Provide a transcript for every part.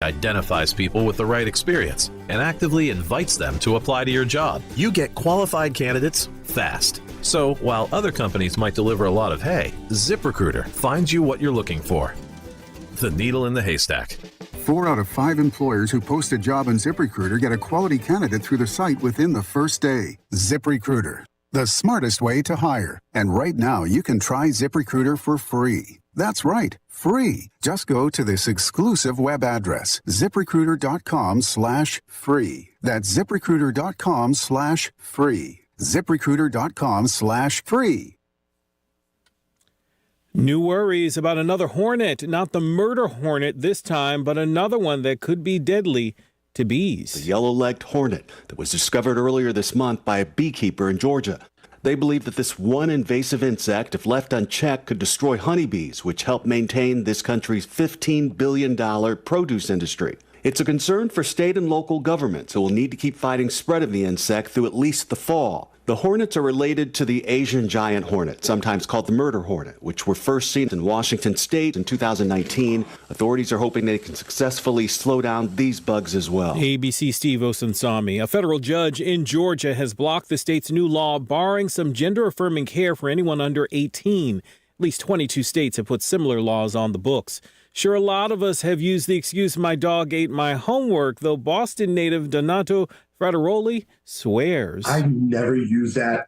identifies people with the right experience and actively invites them to apply to your job. You get qualified candidates fast. So while other companies might deliver a lot of hay, ZipRecruiter finds you what you're looking for. The needle in the haystack. 4 out of 5 employers who post a job on ZipRecruiter get a quality candidate through the site within the first day. ZipRecruiter, the smartest way to hire. And right now, you can try ZipRecruiter for free. That's right, free. Just go to this exclusive web address, ZipRecruiter.com/free. That's ZipRecruiter.com/free. ZipRecruiter.com/free. New worries about another hornet, not the murder hornet this time, but another one that could be deadly to bees. The yellow-legged hornet that was discovered earlier this month by a beekeeper in Georgia. They believe that this one invasive insect, if left unchecked, could destroy honeybees, which help maintain this country's $15 billion produce industry. It's a concern for state and local governments who will need to keep fighting spread of the insect through at least the fall. The hornets are related to the Asian giant hornet, sometimes called the murder hornet, which were first seen in Washington state in 2019. Authorities are hoping they can successfully slow down these bugs as well. ABC Steve Osunsami. A federal judge in Georgia has blocked the state's new law barring some gender-affirming care for anyone under 18. At least 22 states have put similar laws on the books. Sure, a lot of us have used the excuse my dog ate my homework, though Boston native Donato Frateroli swears. I've never used that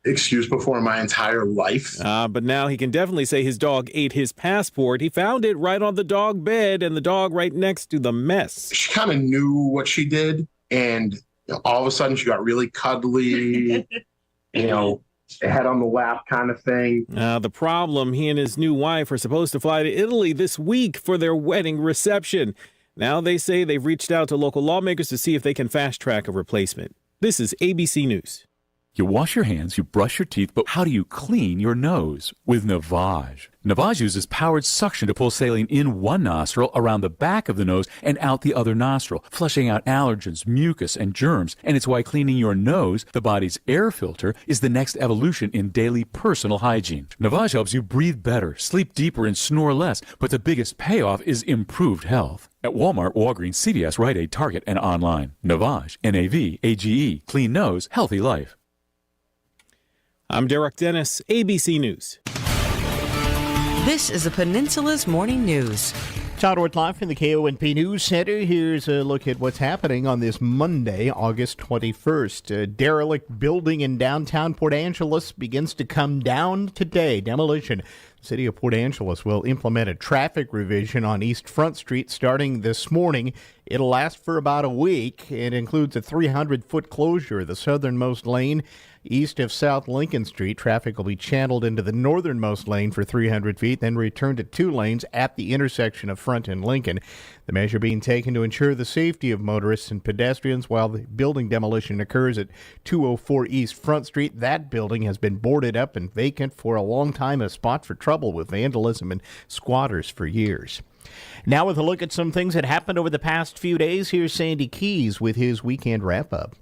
excuse before in my entire life. But now he can definitely say his dog ate his passport. He found it right on the dog bed and the dog right next to the mess. She kind of knew what she did, and all of a sudden she got really cuddly, head on the lap kind of thing. The problem, he and his new wife are supposed to fly to Italy this week for their wedding reception. Now they say they've reached out to local lawmakers to see if they can fast-track a replacement. This is ABC News. You wash your hands, you brush your teeth, but how do you clean your nose? With Navage. Navage uses powered suction to pull saline in one nostril, around the back of the nose, and out the other nostril, flushing out allergens, mucus, and germs. And it's why cleaning your nose, the body's air filter, is the next evolution in daily personal hygiene. Navage helps you breathe better, sleep deeper, and snore less, but the biggest payoff is improved health. At Walmart, Walgreens, CVS, Rite Aid, Target, and online. Navage, N-A-V-A-G-E. Clean nose, healthy life. I'm Derek Dennis, ABC News. This is the Peninsula's Morning News. Todd Orth live from the KONP News Center. Here's a look at what's happening on this Monday, August 21st. A derelict building in downtown Port Angeles begins to come down today. Demolition. The city of Port Angeles will implement a traffic revision on East Front Street starting this morning. It'll last for about a week. It includes a 300-foot closure of the southernmost lane east of South Lincoln Street. Traffic will be channeled into the northernmost lane for 300 feet, then return to 2 lanes at the intersection of Front and Lincoln. The measure being taken to ensure the safety of motorists and pedestrians while the building demolition occurs at 204 East Front Street. That building has been boarded up and vacant for a long time, a spot for trouble with vandalism and squatters for years. Now with a look at some things that happened over the past few days, here's Sandy Keys with his weekend wrap-up.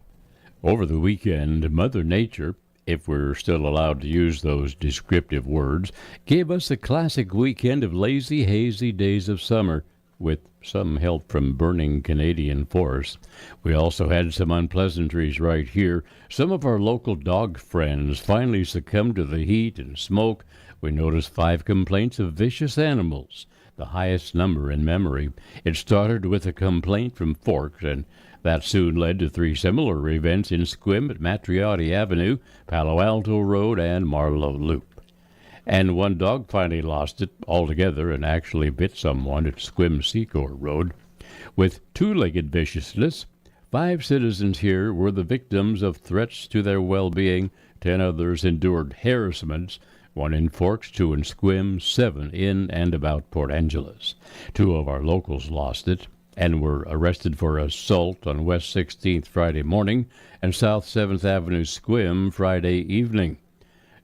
Over the weekend, Mother Nature, if we're still allowed to use those descriptive words, gave us a classic weekend of lazy, hazy days of summer, with some help from burning Canadian forests. We also had some unpleasantries right here. Some of our local dog friends finally succumbed to the heat and smoke. We noticed 5 complaints of vicious animals, the highest number in memory. It started with a complaint from Forks, and that soon led to 3 similar events in Sequim at Matriotti Avenue, Palo Alto Road, and Marlow Loop. And one dog finally lost it altogether and actually bit someone at Sequim Secor Road. With 2-legged viciousness, 5 citizens here were the victims of threats to their well-being. 10 others endured harassments, 1 in Forks, 2 in Sequim, 7 in and about Port Angeles. 2 of our locals lost it and were arrested for assault on West 16th Friday morning and South 7th Avenue Sequim Friday evening.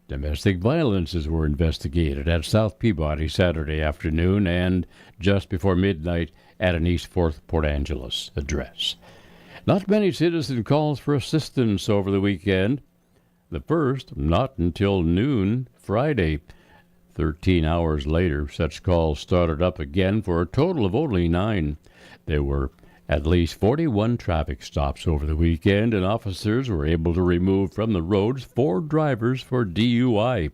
Domestic violences were investigated at South Peabody Saturday afternoon and just before midnight at an East 4th Port Angeles address. Not many citizen calls for assistance over the weekend. The first, not until noon Friday. 13 hours later, such calls started up again for a total of only 9. There were at least 41 traffic stops over the weekend, and officers were able to remove from the roads 4 drivers for DUI.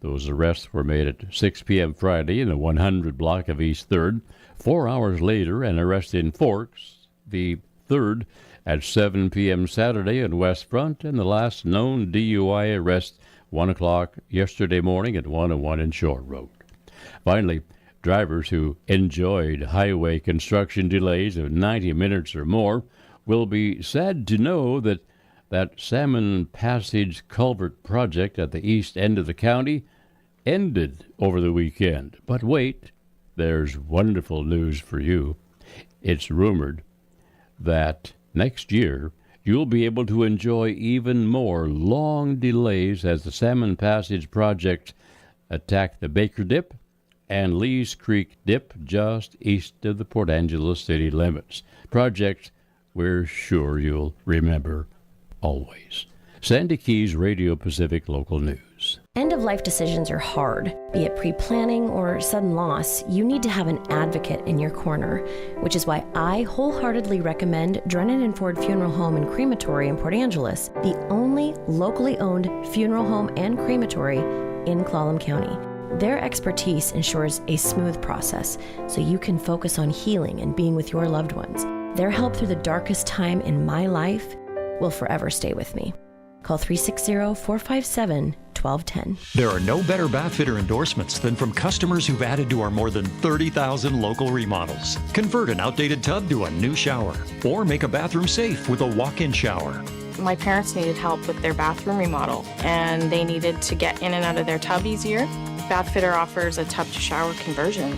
Those arrests were made at 6 p.m. Friday in the 100 block of East 3rd. 4 hours later, an arrest in Forks, the 3rd, at 7 p.m. Saturday in West Front, and the last known DUI arrest 1 o'clock yesterday morning at 101 in Shore Road. Finally, drivers who enjoyed highway construction delays of 90 minutes or more will be sad to know that Salmon Passage culvert project at the east end of the county ended over the weekend. But wait, there's wonderful news for you. It's rumored that next year you'll be able to enjoy even more long delays as the Salmon Passage project attack the Baker Dip and Lee's Creek Dip just east of the Port Angeles city limits. Projects we're sure you'll remember always. Sandy Keys Radio Pacific Local News. End-of-life decisions are hard. Be it pre-planning or sudden loss, you need to have an advocate in your corner, which is why I wholeheartedly recommend Drennan and Ford Funeral Home and Crematory in Port Angeles, the only locally owned funeral home and crematory in Clallam County. Their expertise ensures a smooth process so you can focus on healing and being with your loved ones. Their help through the darkest time in my life will forever stay with me. Call 360-457-1210. There are no better bath fitter endorsements than from customers who've added to our more than 30,000 local remodels. Convert an outdated tub to a new shower, or make a bathroom safe with a walk-in shower. My parents needed help with their bathroom remodel, and they needed to get in and out of their tub easier. Bath Fitter offers a tub-to-shower conversion.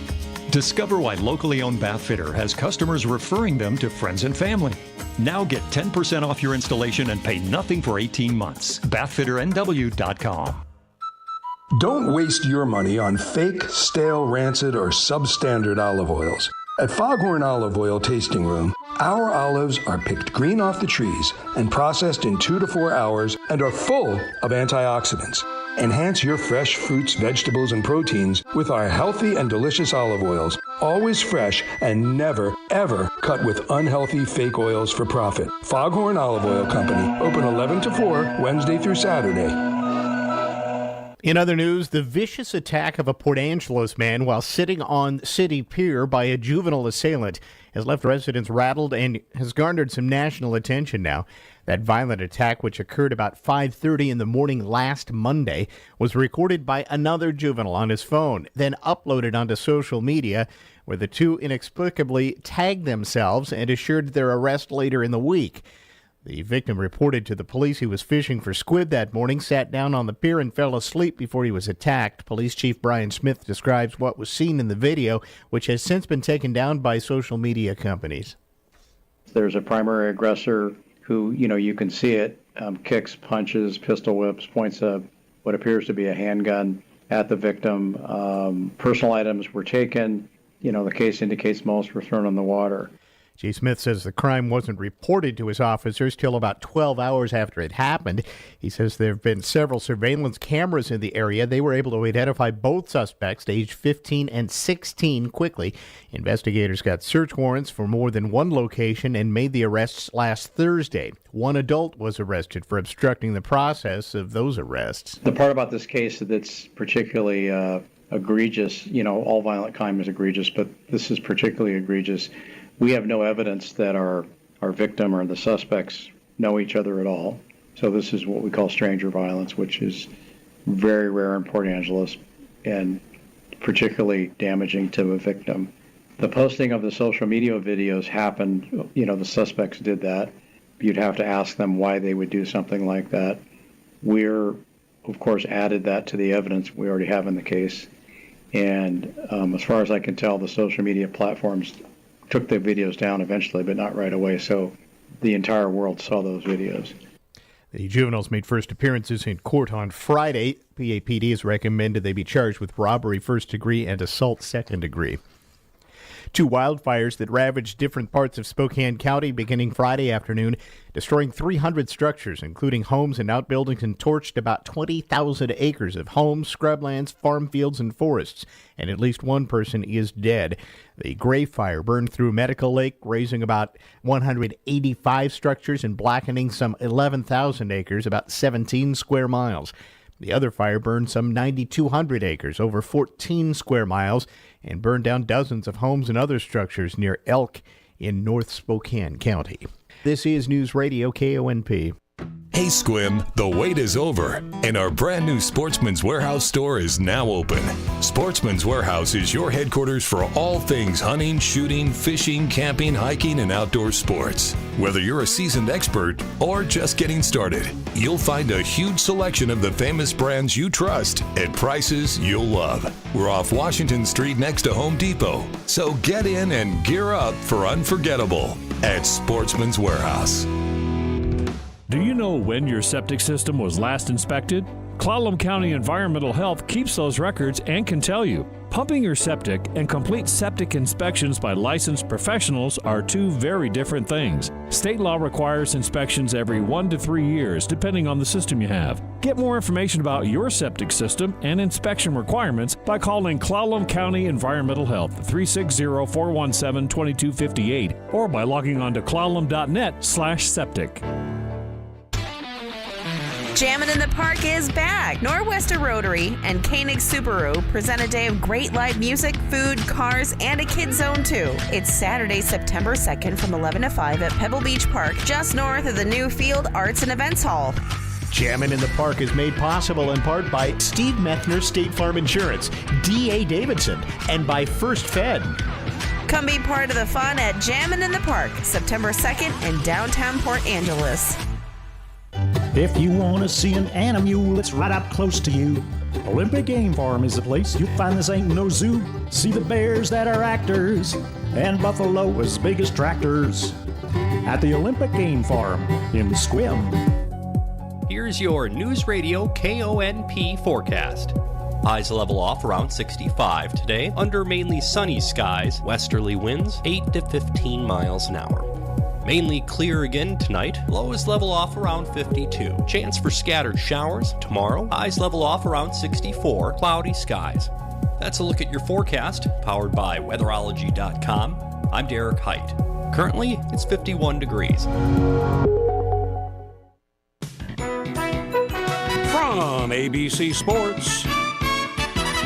Discover why locally owned Bath Fitter has customers referring them to friends and family. Now get 10% off your installation and pay nothing for 18 months. BathFitterNW.com. Don't waste your money on fake, stale, rancid, or substandard olive oils. At Foghorn Olive Oil Tasting Room, our olives are picked green off the trees and processed in 2 to 4 hours and are full of antioxidants. Enhance your fresh fruits, vegetables, and proteins with our healthy and delicious olive oils, always fresh and never, ever cut with unhealthy fake oils for profit. Foghorn Olive Oil Company, open 11 to 4, Wednesday through Saturday. In other news, the vicious attack of a Port Angeles man while sitting on City Pier by a juvenile assailant has left residents rattled and has garnered some national attention now. That violent attack, which occurred about 5:30 in the morning last Monday, was recorded by another juvenile on his phone, then uploaded onto social media, where the two inexplicably tagged themselves and assured their arrest later in the week. The victim reported to the police he was fishing for squid that morning, sat down on the pier, and fell asleep before he was attacked. Police Chief Brian Smith describes what was seen in the video, which has since been taken down by social media companies. There's a primary aggressor who, you can see it, kicks, punches, pistol whips, points what appears to be a handgun at the victim. Personal items were taken. The case indicates most were thrown in the water. Chief Smith says the crime wasn't reported to his officers till about 12 hours after it happened. He says there have been several surveillance cameras in the area. They were able to identify both suspects, aged 15 and 16, quickly. Investigators got search warrants for more than one location and made the arrests last Thursday. One adult was arrested for obstructing the process of those arrests. The part about this case that's particularly egregious, all violent crime is egregious, but this is particularly egregious. We have no evidence that our victim or the suspects know each other at all. So this is what we call stranger violence, which is very rare in Port Angeles and particularly damaging to a victim. The posting of the social media videos happened, the suspects did that. You'd have to ask them why they would do something like that. We're, of course, added that to the evidence we already have in the case. And as far as I can tell, the social media platforms took the videos down eventually, but not right away, so the entire world saw those videos. The juveniles made first appearances in court on Friday. PAPD has recommended they be charged with robbery first degree and assault second degree. Two wildfires that ravaged different parts of Spokane County beginning Friday afternoon, destroying 300 structures, including homes and outbuildings, and torched about 20,000 acres of homes, scrublands, farm fields, and forests, and at least one person is dead. The Gray Fire burned through Medical Lake, razing about 185 structures and blackening some 11,000 acres, about 17 square miles. The other fire burned some 9,200 acres, over 14 square miles, and burned down dozens of homes and other structures near Elk in North Spokane County. This is News Radio KONP. Hey Squim, the wait is over, and our brand new Sportsman's Warehouse store is now open. Sportsman's Warehouse is your headquarters for all things hunting, shooting, fishing, camping, hiking, and outdoor sports. Whether you're a seasoned expert or just getting started, you'll find a huge selection of the famous brands you trust at prices you'll love. We're off Washington Street next to Home Depot, so get in and gear up for unforgettable at Sportsman's Warehouse. Do you know when your septic system was last inspected? Clallam County Environmental Health keeps those records and can tell you. Pumping your septic and complete septic inspections by licensed professionals are two very different things. State law requires inspections every 1 to 3 years, depending on the system you have. Get more information about your septic system and inspection requirements by calling Clallam County Environmental Health 360-417-2258 or by logging on to clallam.net/septic. Jammin' in the Park is back. Norwester Rotary and Koenig Subaru present a day of great live music, food, cars, and a kid zone too. It's Saturday, September 2nd from 11 to 5 at Pebble Beach Park, just north of the new Field Arts and Events Hall. Jammin' in the Park is made possible in part by Steve Methner State Farm Insurance, D.A. Davidson, and by First Fed. Come be part of the fun at Jammin' in the Park, September 2nd in downtown Port Angeles. If you want to see an animal that's right up close to you, Olympic Game Farm is the place. You'll find this ain't no zoo. See the bears that are actors and buffalo as big as tractors at the Olympic Game Farm in the Squim. Here's your News Radio KONP forecast. Highs level off around 65 today under mainly sunny skies, westerly winds 8 to 15 miles an hour. Mainly clear again tonight, lows level off around 52. Chance for scattered showers tomorrow, highs level off around 64, cloudy skies. That's a look at your forecast, powered by weatherology.com. I'm Derek Height. Currently, it's 51 degrees. From ABC Sports,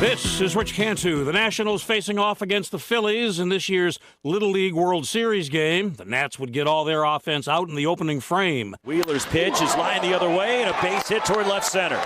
this is Rich Cantu. The Nationals facing off against the Phillies in this year's Little League World Series game. The Nats would get all their offense out in the opening frame. Wheeler's pitch is lined the other way and a base hit toward left center.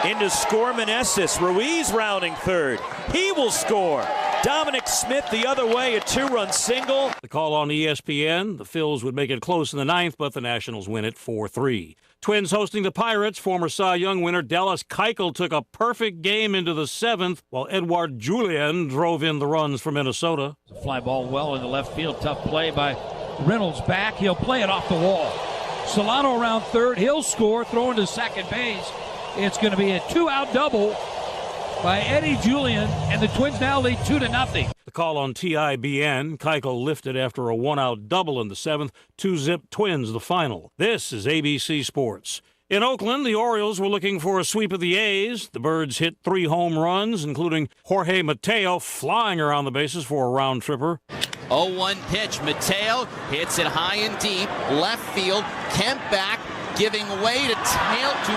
Into score Meneses. Ruiz rounding third. He will score. Dominic Smith the other way, a 2-run single. The call on ESPN, the Phils would make it close in the ninth, but the Nationals win it 4-3. Twins hosting the Pirates. Former Cy Young winner Dallas Keuchel took a perfect game into the seventh, while Edouard Julien drove in the runs for Minnesota. Fly ball well in the left field. Tough play by Reynolds back. He'll play it off the wall. Solano around third. He'll score, throwing to second base. It's going to be a 2-out double by Eddie Julien, and the Twins now lead 2-0. The call on TIBN. Keuchel lifted after a 1-out double in the seventh. 2-zip Twins the final. This is ABC Sports. In Oakland, the Orioles were looking for a sweep of the A's. The Birds hit 3 home runs, including Jorge Mateo flying around the bases for a round tripper. 0-1 pitch. Mateo hits it high and deep. Left field. Kemp back. Giving way to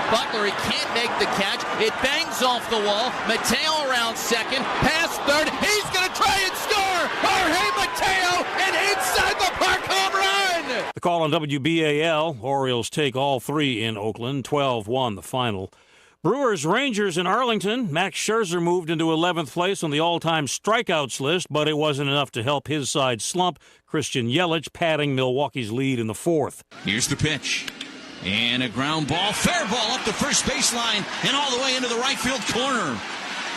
Butler. He can't make the catch. It bangs off the wall. Mateo around second. Past third. He's going to try and score. Jorge Mateo, an inside the park home run. The call on WBAL. Orioles take all 3 in Oakland. 12-1 the final. Brewers Rangers in Arlington. Max Scherzer moved into 11th place on the all-time strikeouts list, but it wasn't enough to help his side slump. Christian Yelich padding Milwaukee's lead in the fourth. Here's the pitch. And a ground ball, fair ball up the first baseline and all the way into the right field corner.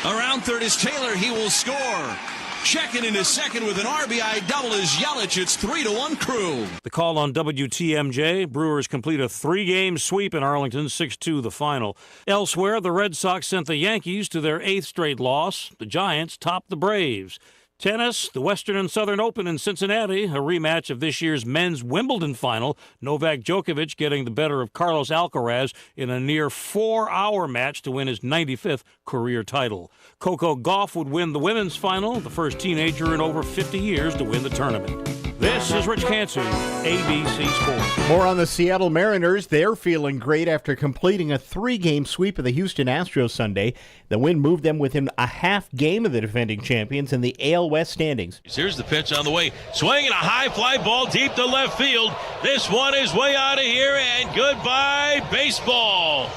Around third is Taylor. He will score. Checking into second with an RBI double is Yelich. It's 3-1 Crew. The call on WTMJ. Brewers complete a 3-game sweep in Arlington, 6-2 the final. Elsewhere, the Red Sox sent the Yankees to their 8th straight loss. The Giants topped the Braves. Tennis, the Western and Southern Open in Cincinnati, a rematch of this year's men's Wimbledon final. Novak Djokovic getting the better of Carlos Alcaraz in a near 4-hour match to win his 95th career title. Coco Gauff would win the women's final, the first teenager in over 50 years to win the tournament. This is Rich Kansu, ABC Sports. More on the Seattle Mariners. They're feeling great after completing a 3-game sweep of the Houston Astros Sunday. The win moved them within a half game of the defending champions in the AL West standings. Here's the pitch on the way. Swinging a high fly ball deep to left field. This one is way out of here, and goodbye baseball.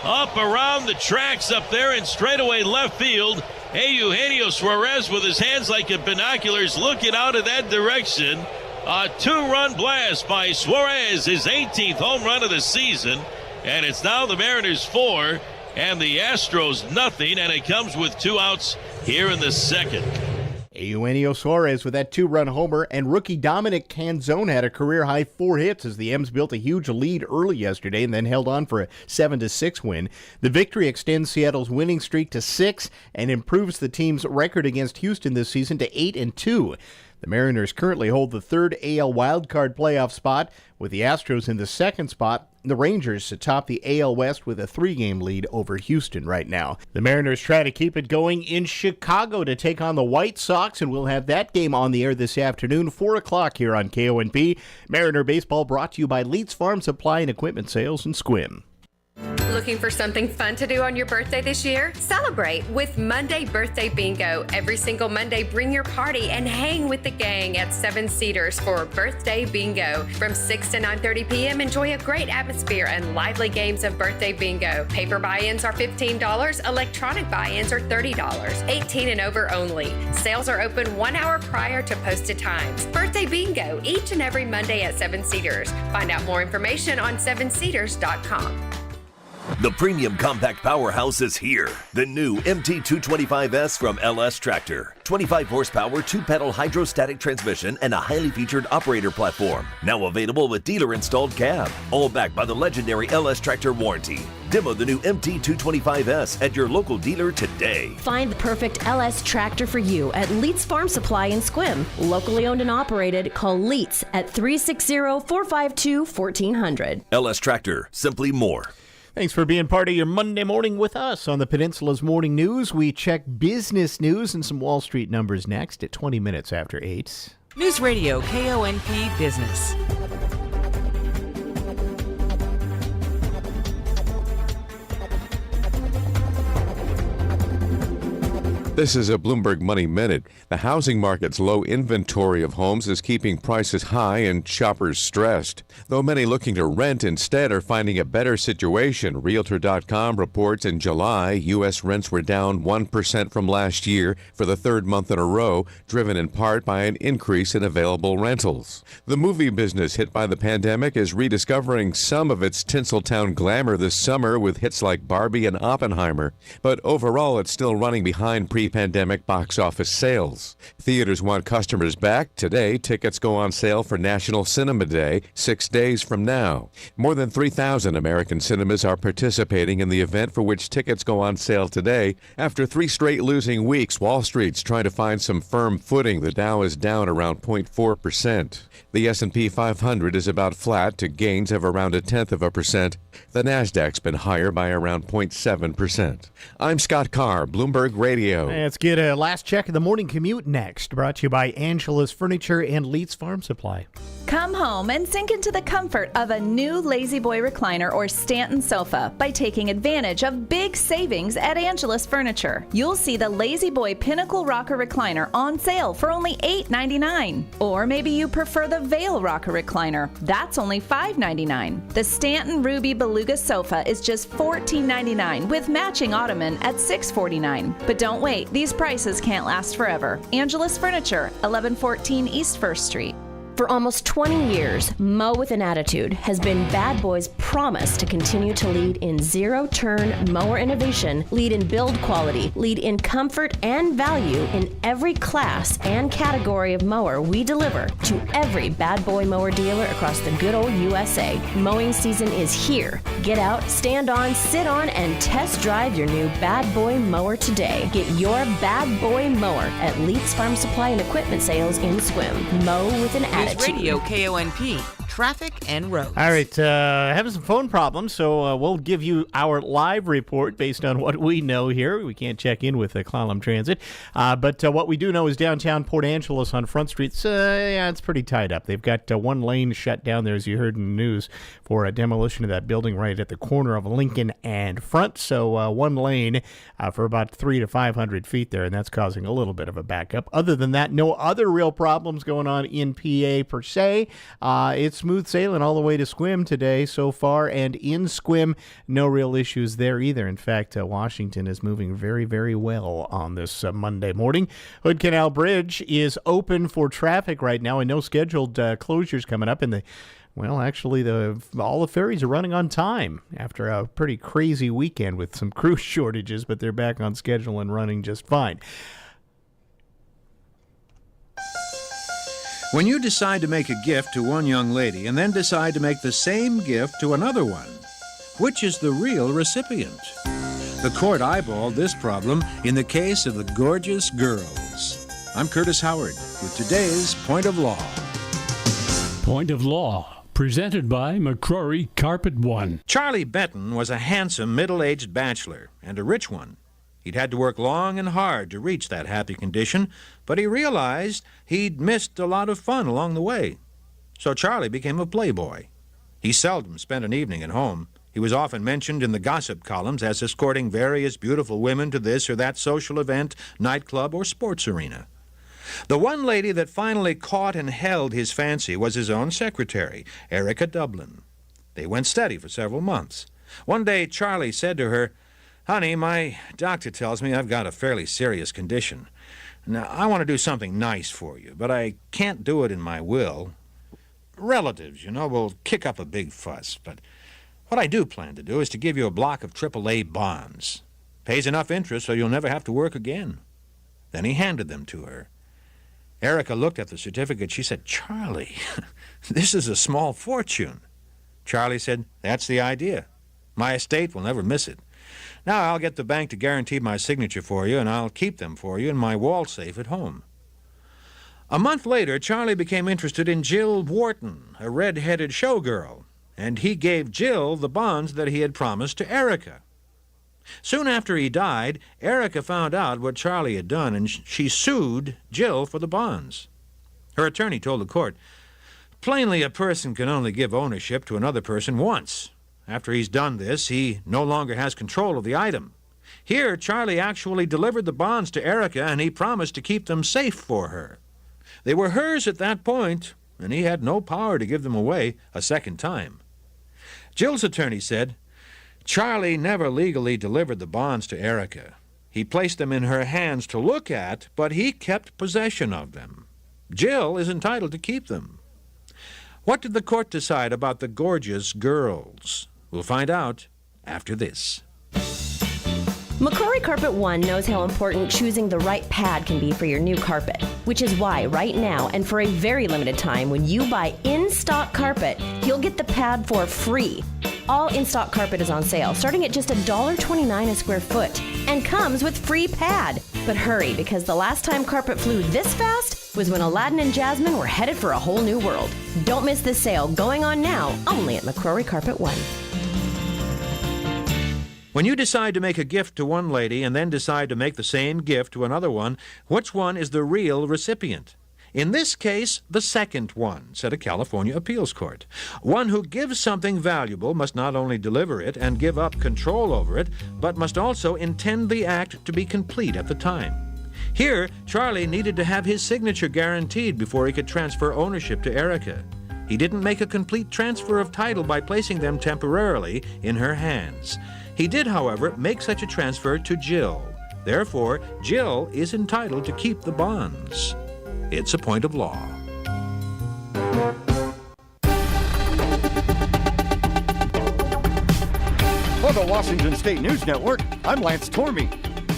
Up around the tracks up there in straightaway left field. Eugenio Suarez with his hands like binoculars looking out in that direction. A 2-run blast by Suarez, his 18th home run of the season. And it's now the Mariners 4 and the Astros nothing, and it comes with 2 outs here in the second. Eugenio Suarez with that 2-run homer, and rookie Dominic Canzone had a career-high 4 hits as the M's built a huge lead early yesterday and then held on for a 7-6 win. The victory extends Seattle's winning streak to 6 and improves the team's record against Houston this season to 8-2. The Mariners currently hold the 3rd AL wildcard playoff spot, with the Astros in the 2nd spot. The Rangers atop the AL West with a 3-game lead over Houston right now. The Mariners try to keep it going in Chicago to take on the White Sox, and we'll have that game on the air this afternoon, 4 o'clock here on KONP. Mariner Baseball brought to you by Leeds Farm Supply and Equipment Sales in Sequim. Looking for something fun to do on your birthday this year? Celebrate with Monday Birthday Bingo. Every single Monday, bring your party and hang with the gang at 7 Cedars for Birthday Bingo. From 6 to 9:30 p.m., enjoy a great atmosphere and lively games of Birthday Bingo. Paper buy-ins are $15. Electronic buy-ins are $30. 18 and over only. Sales are open 1 hour prior to posted times. Birthday Bingo, each and every Monday at 7 Cedars. Find out more information on 7cedars.com. The premium compact powerhouse is here. The new MT225S from LS Tractor. 25 horsepower, 2-pedal hydrostatic transmission, and a highly featured operator platform. Now available with dealer-installed cab. All backed by the legendary LS Tractor warranty. Demo the new MT225S at your local dealer today. Find the perfect LS tractor for you at Leeds Farm Supply in Sequim. Locally owned and operated. Call Leeds at 360-452-1400. LS Tractor, simply more. Thanks for being part of your Monday morning with us on the Peninsula's Morning News. We check business news and some Wall Street numbers next at 20 minutes after 8. Newsradio KONP Business. This is a Bloomberg Money Minute. The housing market's low inventory of homes is keeping prices high and shoppers stressed. Though many looking to rent instead are finding a better situation. Realtor.com reports in July, U.S. rents were down 1% from last year for the 3rd month in a row, driven in part by an increase in available rentals. The movie business hit by the pandemic is rediscovering some of its Tinseltown glamour this summer with hits like Barbie and Oppenheimer. But overall, it's still running behind pre-pandemic box office sales. Theaters want customers back. Today, tickets go on sale for National Cinema Day 6 days from now. More than 3,000 American cinemas are participating in the event, for which tickets go on sale today. After 3 straight losing weeks, Wall Street's trying to find some firm footing. The Dow is down around 0.4%. The S&P 500 is about flat to gains of around 0.1%. The Nasdaq's been higher by around 0.7%. I'm Scott Carr, Bloomberg Radio. Let's get a last check of the morning commute next. Brought to you by Angela's Furniture and Leeds Farm Supply. Come home and sink into the comfort of a new Lazy Boy recliner or Stanton sofa by taking advantage of big savings at Angela's Furniture. You'll see the Lazy Boy Pinnacle Rocker Recliner on sale for only $8.99. Or maybe you prefer the Vail Rocker Recliner. That's only $5.99. The Stanton Ruby Beluga Sofa is just $14.99 with matching ottoman at $6.49. But don't wait, these prices can't last forever. Angela's Furniture, 1114 East 1st Street. For almost 20 years, Mow with an Attitude has been Bad Boy's promise to continue to lead in zero-turn mower innovation, lead in build quality, lead in comfort and value in every class and category of mower we deliver to every Bad Boy mower dealer across the good old USA. Mowing season is here. Get out, stand on, sit on, and test drive your new Bad Boy mower today. Get your Bad Boy mower at Leith's Farm Supply and Equipment Sales in Sequim. Mow with an Attitude. Newsradio KONP. Traffic and roads. All right, having some phone problems, so we'll give you our live report based on what we know here. We can't check in with Clallam Transit, but what we do know is downtown Port Angeles on Front Street, it's pretty tied up. They've got one lane shut down there, as you heard in the news, for a demolition of that building right at the corner of Lincoln and Front. So one lane for about 300 to 500 feet there, and that's causing a little bit of a backup. Other than that, no other real problems going on in PA per se. It's smooth sailing all the way to Sequim today so far, and in Sequim, no real issues there either. In fact, Washington is moving very, very well on this Monday morning. Hood Canal Bridge is open for traffic right now, and no scheduled closures coming up. And all the ferries are running on time after a pretty crazy weekend with some cruise shortages, but they're back on schedule and running just fine. When you decide to make a gift to one young lady and then decide to make the same gift to another one, which is the real recipient? The court eyeballed this problem in the case of the gorgeous girls. I'm Curtis Howard with today's Point of Law. Point of Law, presented by McCrory Carpet One. Charlie Benton was a handsome, middle-aged bachelor, and a rich one. He'd had to work long and hard to reach that happy condition, but he realized he'd missed a lot of fun along the way. So Charlie became a playboy. He seldom spent an evening at home. He was often mentioned in the gossip columns as escorting various beautiful women to this or that social event, nightclub, or sports arena. The one lady that finally caught and held his fancy was his own secretary, Erica Dublin. They went steady for several months. One day, Charlie said to her, "Honey, my doctor tells me I've got a fairly serious condition. Now, I want to do something nice for you, but I can't do it in my will. Relatives, will kick up a big fuss, but what I do plan to do is to give you a block of AAA bonds. Pays enough interest so you'll never have to work again." Then he handed them to her. Erica looked at the certificate. She said, "Charlie, this is a small fortune." Charlie said, "That's the idea. My estate will never miss it. Now I'll get the bank to guarantee my signature for you, and I'll keep them for you in my wall safe at home." A month later, Charlie became interested in Jill Wharton, a red-headed showgirl, and he gave Jill the bonds that he had promised to Erica. Soon after he died, Erica found out what Charlie had done, and she sued Jill for the bonds. Her attorney told the court, "Plainly, a person can only give ownership to another person once. After he's done this, he no longer has control of the item. Here, Charlie actually delivered the bonds to Erica, and he promised to keep them safe for her. They were hers at that point, and he had no power to give them away a second time." Jill's attorney said, "Charlie never legally delivered the bonds to Erica. He placed them in her hands to look at, but he kept possession of them. Jill is entitled to keep them." What did the court decide about the gorgeous girls? We'll find out after this. McCrory Carpet One knows how important choosing the right pad can be for your new carpet, which is why right now and for a very limited time, when you buy in-stock carpet, you'll get the pad for free. All in-stock carpet is on sale, starting at just $1.29 a square foot, and comes with free pad. But hurry, because the last time carpet flew this fast was when Aladdin and Jasmine were headed for a whole new world. Don't miss this sale, going on now, only at McCrory Carpet One. When you decide to make a gift to one lady and then decide to make the same gift to another one, which one is the real recipient? In this case, the second one, said a California appeals court. One who gives something valuable must not only deliver it and give up control over it, but must also intend the act to be complete at the time. Here, Charlie needed to have his signature guaranteed before he could transfer ownership to Erica. He didn't make a complete transfer of title by placing them temporarily in her hands. He did, however, make such a transfer to Jill. Therefore, Jill is entitled to keep the bonds. It's a point of law. For the Washington State News Network, I'm Lance Tormey.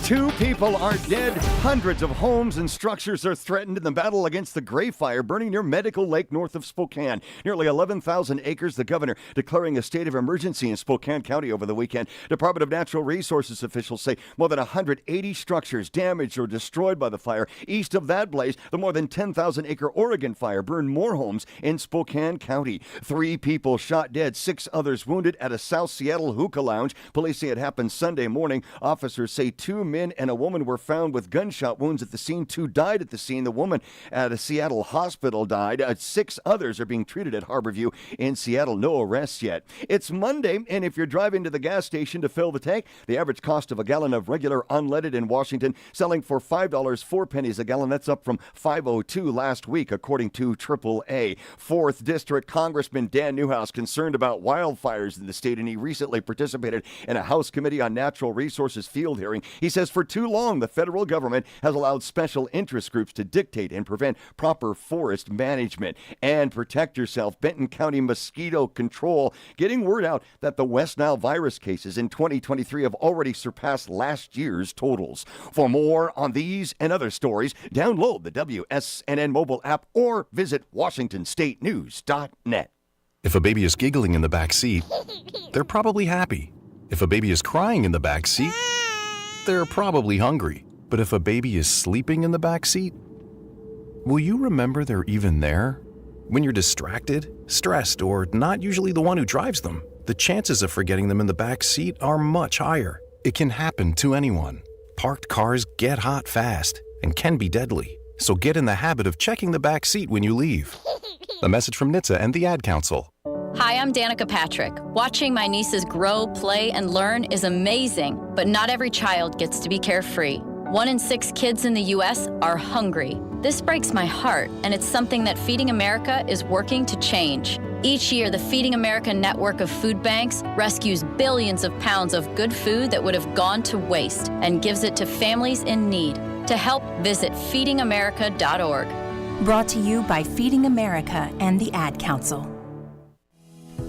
2 people are dead. Hundreds of homes and structures are threatened in the battle against the Gray Fire burning near Medical Lake north of Spokane. Nearly 11,000 acres. The governor declaring a state of emergency in Spokane County over the weekend. Department of Natural Resources officials say more than 180 structures damaged or destroyed by the fire. East of that blaze, the more than 10,000-acre Oregon fire burned more homes in Spokane County. 3 people shot dead, 6 others wounded at a South Seattle hookah lounge. Police say it happened Sunday morning. Officers say 2 men and a woman were found with gunshot wounds at the scene. 2 died at the scene. The woman at a Seattle hospital died. 6 others are being treated at Harborview in Seattle. No arrests yet. It's Monday, and if you're driving to the gas station to fill the tank, the average cost of a gallon of regular unleaded in Washington selling for $5.04 a gallon. That's up from $5.02 last week, according to AAA. 4th District Congressman Dan Newhouse concerned about wildfires in the state, and he recently participated in a House Committee on Natural Resources field hearing. He says for too long, the federal government has allowed special interest groups to dictate and prevent proper forest management. And protect yourself. Benton County Mosquito Control getting word out that the West Nile virus cases in 2023 have already surpassed last year's totals. For more on these and other stories, download the WSNN mobile app or visit WashingtonStateNews.net. If a baby is giggling in the back seat, they're probably happy. If a baby is crying in the back seat, they're probably hungry. But if a baby is sleeping in the back seat, will you remember they're even there? When you're distracted, stressed, or not usually the one who drives them, the chances of forgetting them in the back seat are much higher. It can happen to anyone. Parked cars get hot fast and can be deadly. So get in the habit of checking the back seat when you leave. A message from NHTSA and the Ad Council. Hi, I'm Danica Patrick. Watching my nieces grow, play, and learn is amazing, but not every child gets to be carefree. 1 in 6 kids in the U.S. are hungry. This breaks my heart, and it's something that Feeding America is working to change. Each year, the Feeding America network of food banks rescues billions of pounds of good food that would have gone to waste and gives it to families in need. To help, visit feedingamerica.org. Brought to you by Feeding America and the Ad Council.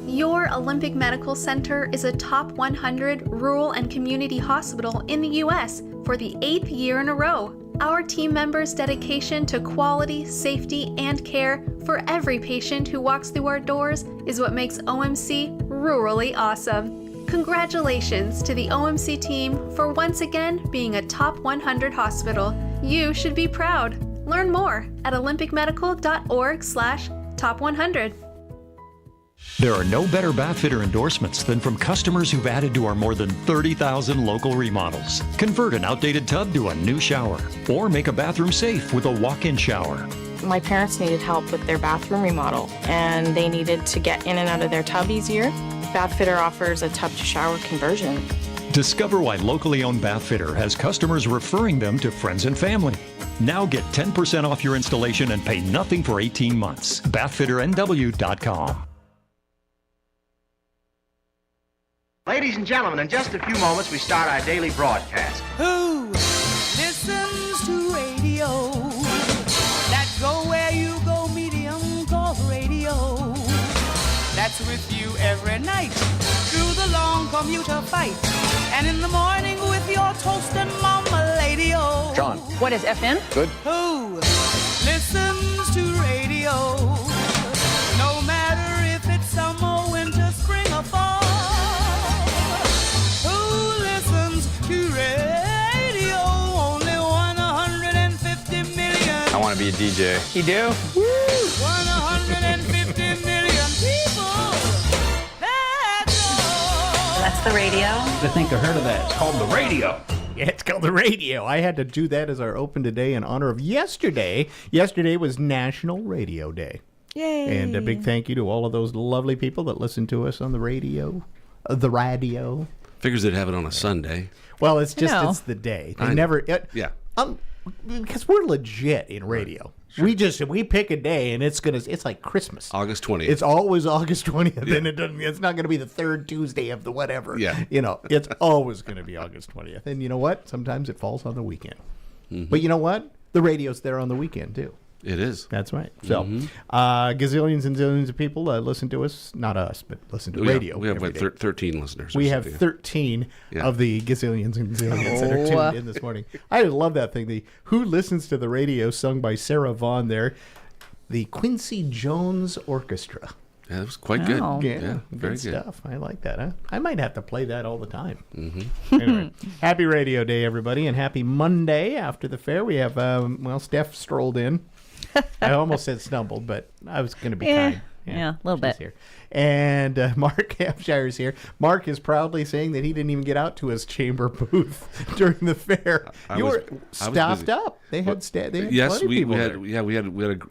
Your Olympic Medical Center is a top 100 rural and community hospital in the U.S. for the 8th year in a row. Our team members' dedication to quality, safety, and care for every patient who walks through our doors is what makes OMC rurally awesome. Congratulations to the OMC team for once again being a top 100 hospital. You should be proud. Learn more at olympicmedical.org/top100. There are no better bath fitter endorsements than from customers who've added to our more than 30,000 local remodels. Convert an outdated tub to a new shower, or make a bathroom safe with a walk-in shower. My parents needed help with their bathroom remodel, and they needed to get in and out of their tub easier. Bath Fitter offers a tub-to-shower conversion. Discover why locally owned Bath Fitter has customers referring them to friends and family. Now get 10% off your installation and pay nothing for 18 months. BathFitterNW.com. Ladies and gentlemen, in just a few moments we start our daily broadcast. Who listens to radio? That go where you go medium called radio. That's with you every night through the long commuter fight. And in the morning with your toast and mama-lady-o. John. What is FM? Good. Who listens to radio? No matter if it's summer, winter, spring, or fall. I want to be a DJ. You do? Woo! 150 million people. That's the radio. I think I heard of that. It's called the radio. Yeah, it's called the radio. I had to do that as our open today in honor of yesterday. Yesterday was National Radio Day. Yay. And a big thank you to all of those lovely people that listen to us on the radio. The radio. Figures they'd have it on a Sunday. Well, it's just, it's the day. They never. Yeah. Because we're legit in radio. Right. Sure. We pick a day and it's like Christmas. August 20th. It's always August 20th. Yeah. And it's not going to be the third Tuesday of the whatever. Yeah. It's always going to be August 20th. And you know what? Sometimes it falls on the weekend. Mm-hmm. But you know what? The radio's there on the weekend too. It is. That's right. So, gazillions and zillions of people listen to us. Not us, but listen to radio. We have every day. 13 listeners. We have 13 of the gazillions and zillions that are tuned in this morning. I love that thing. The Who Listens to the Radio, sung by Sarah Vaughan there. The Quincy Jones Orchestra. Yeah, that was quite good. Yeah, very good stuff. I like that. Huh? I might have to play that all the time. Mm-hmm. Anyway, happy Radio Day, everybody, and happy Monday after the fair. We have, Steph strolled in. I almost said stumbled, but I was going to be kind. Yeah, a little bit. Here. And Mark Hampshire's here. Mark is proudly saying that he didn't even get out to his chamber booth during the fair. You were staffed up. They had plenty of people had. there. Yeah, we had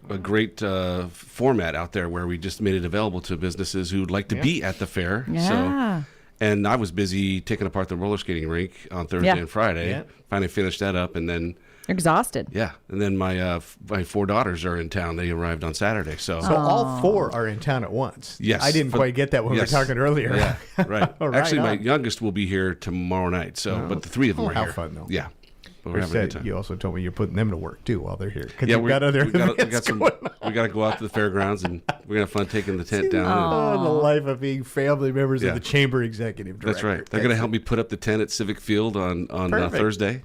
a great format out there where we just made it available to businesses who'd like to be at the fair. Yeah. So, and I was busy taking apart the roller skating rink on Thursday and Friday. Yeah. Finally finished that up, and then. Exhausted. Yeah, and then my 4 daughters are in town. They arrived on Saturday, so all 4 are in town at once. Yes, I didn't quite get that when we were talking earlier. Yeah, right. Actually, my on. youngest will be here tomorrow night. So, but the 3 of them are how here. fun though. Yeah, but we're having a good time. You also told me you're putting them to work too while they're here. Yeah, we got other we got events some. going on. We got to go out to the fairgrounds, and we're gonna have fun taking the tent down. Oh, the life of being family members of the chamber executive director. That's right. They're gonna help me put up the tent at Civic Field on Thursday.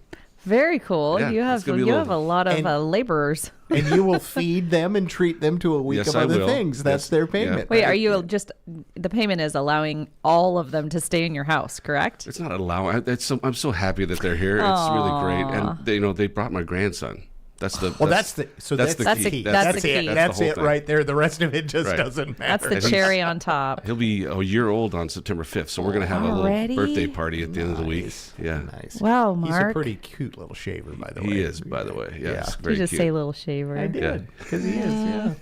Very cool. Yeah, you have a lot of laborers. And you will feed them and treat them to a week Yes, of I other will. things. That's their payment. Wait, are you the payment is allowing all of them to stay in your house, correct? It's not allowing. I'm so happy that they're here. It's really great, and they brought my grandson. That's the key. That's the key. That's it right there. The rest of it just doesn't matter. That's the cherry on top. He'll be a year old on September 5th, so we're going to have a little birthday party at the end of the week. Yeah. Nice. Wow, Mark. He's a pretty cute little shaver, by the way. He is, by the way. Yeah. Did you just say little shaver? I did, because he is, yeah.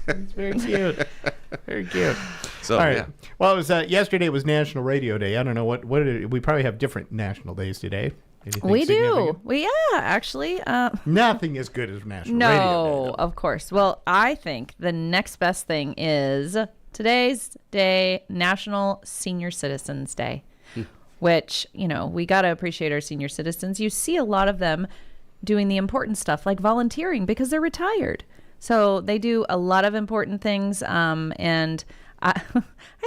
He's very cute. Very cute. So, all right. Well, it was yesterday was National Radio Day. I don't know what we probably have different national days today. Anything We do. significant? Actually. Nothing as good as National No, Radio Day. of course. Well, I think the next best thing is today's day, National Senior Citizens Day, which, we got to appreciate our senior citizens. You see a lot of them doing the important stuff like volunteering because they're retired. So they do a lot of important things, and I have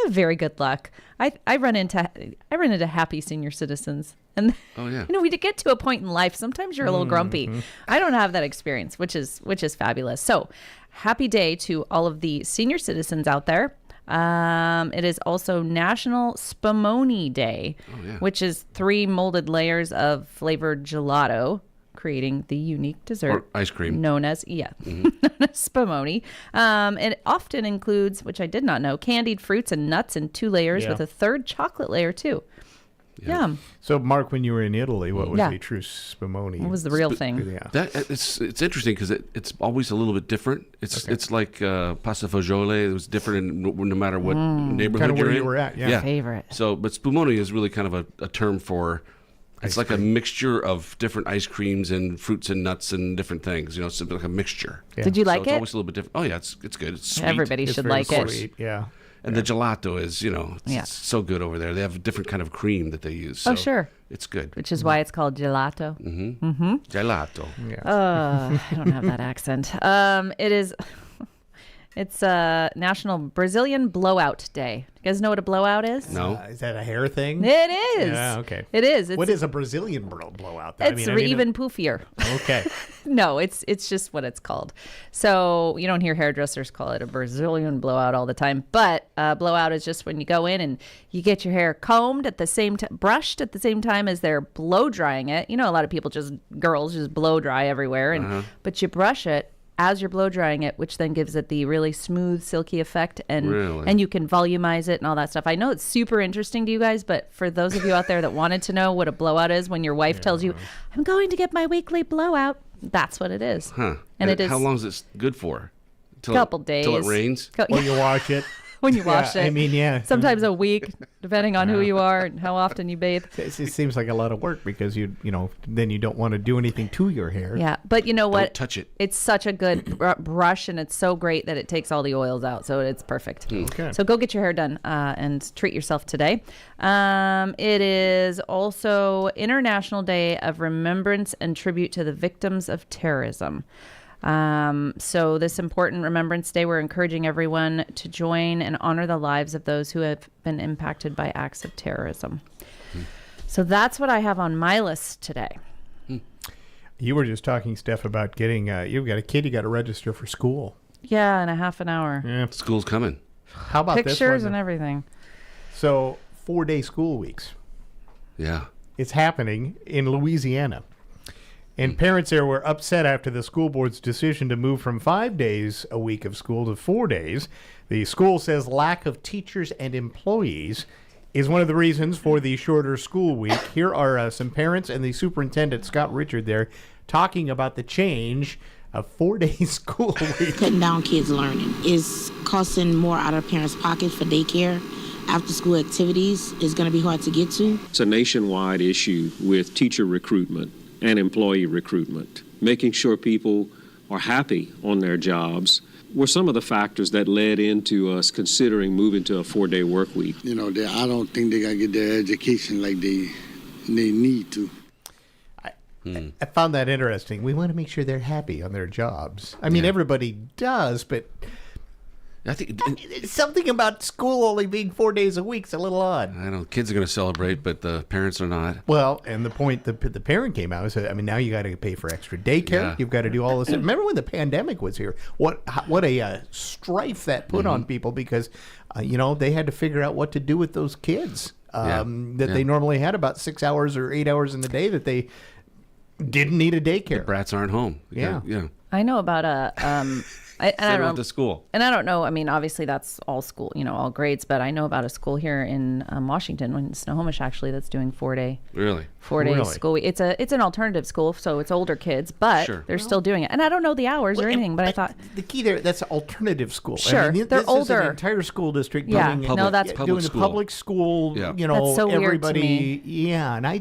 very good luck. I run into happy senior citizens, and we get to a point in life. Sometimes you're a little grumpy. I don't have that experience, which is fabulous. So, happy day to all of the senior citizens out there. It is also National Spumoni Day, which is 3 molded layers of flavored gelato, creating the unique dessert or ice cream known as spumoni. It often includes, which I did not know, candied fruits and nuts in 2 layers with a 3rd chocolate layer too. Yeah. So, Mark, when you were in Italy, what was the true spumoni? What was the real thing? That it's interesting because it's always a little bit different. It's like pasta fagioli. It was different no matter what neighborhood kind of you're where in. you were at. Yeah. Favorite. So, but spumoni is really kind of a term for. It's like a mixture of different ice creams and fruits and nuts and different things. It's like a mixture. Yeah. Did you like it's it? It's always a little bit different. Oh yeah, it's good. It's sweet. Everybody should like it. Sweet. Yeah. And the gelato is, it's so good over there. They have a different kind of cream that they use. So sure. It's good. Which is why it's called gelato. Gelato. Yeah. I don't have that accent. It's National Brazilian Blowout Day. You guys know what a blowout is? No. Is that a hair thing? It is. Yeah, okay. It is. What is a Brazilian blowout? It's even poofier. Okay. No, it's just what it's called. So you don't hear hairdressers call it a Brazilian blowout all the time, but blowout is just when you go in and you get your hair combed at the same time, brushed at the same time as they're blow drying it. A lot of people girls just blow dry everywhere, but you brush it as you're blow drying it, which then gives it the really smooth, silky effect, and you can volumize it and all that stuff. I know it's super interesting to you guys, but for those of you out there that wanted to know what a blowout is, when your wife tells you, "I'm going to get my weekly blowout," that's what it is. Huh? And it is. How long is it good for? Couple days. Till it rains. Or you wash it. When you wash it. I mean, sometimes a week, depending on who you are and how often you bathe. It seems like a lot of work because then you don't want to do anything to your hair. Yeah, but you know what? Don't touch it. It's such a good brush, and it's so great that it takes all the oils out, so it's perfect. Okay. So go get your hair done and treat yourself today. It is also International Day of Remembrance and Tribute to the Victims of Terrorism. So this important Remembrance Day, we're encouraging everyone to join and honor the lives of those who have been impacted by acts of terrorism. So that's what I have on my list today. You were just talking, Steph, about getting, you've got a kid, you got to register for school. Yeah, in a half an hour. Yeah. School's coming. How about pictures this one? and everything? So 4-day school weeks. Yeah. It's happening in Louisiana. And parents there were upset after the school board's decision to move from 5 days a week of school to 4 days. The school says lack of teachers and employees is one of the reasons for the shorter school week. Here are some parents and the superintendent, Scott Richard, there talking about the change of 4-day school week. Cutting down kids' learning is costing more out of parents' pockets for daycare. After school activities is going to be hard to get to. It's a nationwide issue with teacher recruitment and employee recruitment. Making sure people are happy on their jobs were some of the factors that led into us considering moving to a 4-day work week. You know, I don't think they got to get their education like they need to. I found that interesting. We want to make sure they're happy on their jobs. I mean, everybody does, but I think something about school only being 4 days a week is a little odd. I know kids are going to celebrate, but the parents are not. Well, and the point the parent came out and said, I mean, now you got to pay for extra daycare. Yeah. You've got to do all this. Remember when the pandemic was here? What a strife that put on people because, they had to figure out what to do with those kids they normally had about 6 hours or 8 hours in the day that they didn't need a daycare. The brats aren't home. Yeah. I know about I don't know to school. And I don't know. I mean, obviously that's all school, all grades. But I know about a school here in Washington, in Snohomish, actually, that's doing 4-day. Really? 4-day school week. It's an alternative school, so it's older kids, but they're still doing it. And I don't know the hours or anything, but I thought the key there, that's an alternative school. Sure, I mean, they're this older. Is an entire school district Yeah, doing no, that's doing a public school. Yeah. That's so weird to everybody. me. Yeah, and I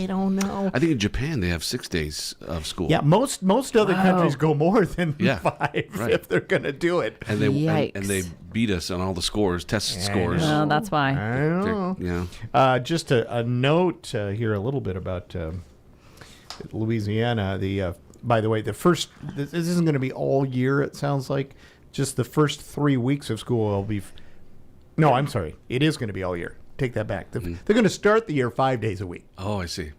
don't know. I think in Japan they have 6 days of school. Yeah, most other countries go more than 5 if they're going to do it. And they beat us on all the scores, test scores. Well, that's why. I don't know. Yeah. Just a note here a little bit about Louisiana. By the way, this isn't going to be all year. It sounds like just the first 3 weeks of school will be. No, I'm sorry. It is going to be all year. Take that back. They're going to start the year 5 days a week. Oh, I see.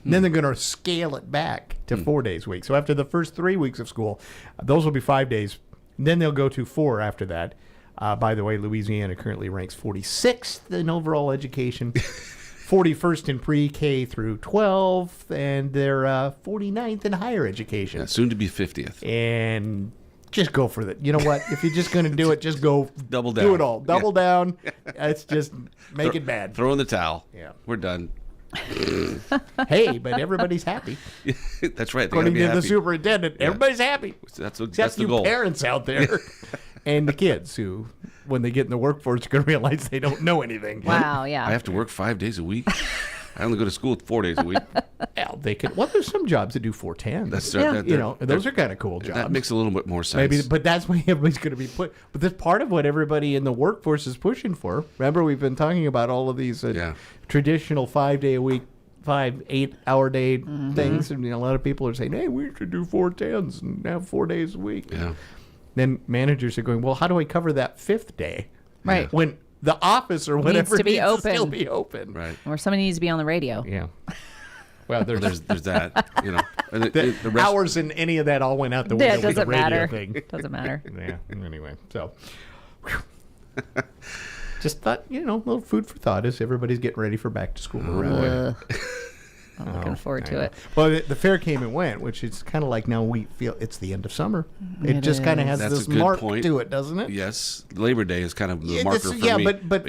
And then they're going to scale it back to 4 days a week. So after the first 3 weeks of school, those will be 5 days. Then they'll go to 4 after that. By the way, Louisiana currently ranks 46th in overall education, 41st in pre-K through 12, and they're 49th in higher education. Yeah, soon to be 50th. And just go for it. You know what? If you're just going to do it, just go double down. Do it all. Double down. It's just make it bad. Throw in the towel. Yeah. We're done. Hey, but everybody's happy. That's right. According to the superintendent, everybody's happy. That's Except the you goal. parents out there and the kids who, when they get in the workforce, are going to realize they don't know anything. Wow, yeah. I have to work 5 days a week. I only go to school 4 days a week. Well, they could. Well, there's some jobs that do 410. That's those are kind of cool jobs. That makes a little bit more sense. Maybe, but that's why everybody's going to be put. But that's part of what everybody in the workforce is pushing for. Remember, we've been talking about all of these traditional 5 day a week, 8 hour day things, and a lot of people are saying, "Hey, we should do 410s and have 4 days a week." Yeah. Then managers are going, "Well, how do I cover that 5th day?" Right. When the office or whatever needs to be open. still be open. Right. Or somebody needs to be on the radio. Yeah. Well, there's that. And the rest, hours and any of that all went out the window. Yeah, it with the doesn't radio matter. Thing. Doesn't matter. Yeah. Anyway, so just thought, a little food for thought as everybody's getting ready for back to school. I'm looking forward to it. Well, the fair came and went, which is kind of like now we feel it's the end of summer. It just kind of has That's this a good mark point. to it, doesn't it? Yes. Labor Day is kind of the marker for me. But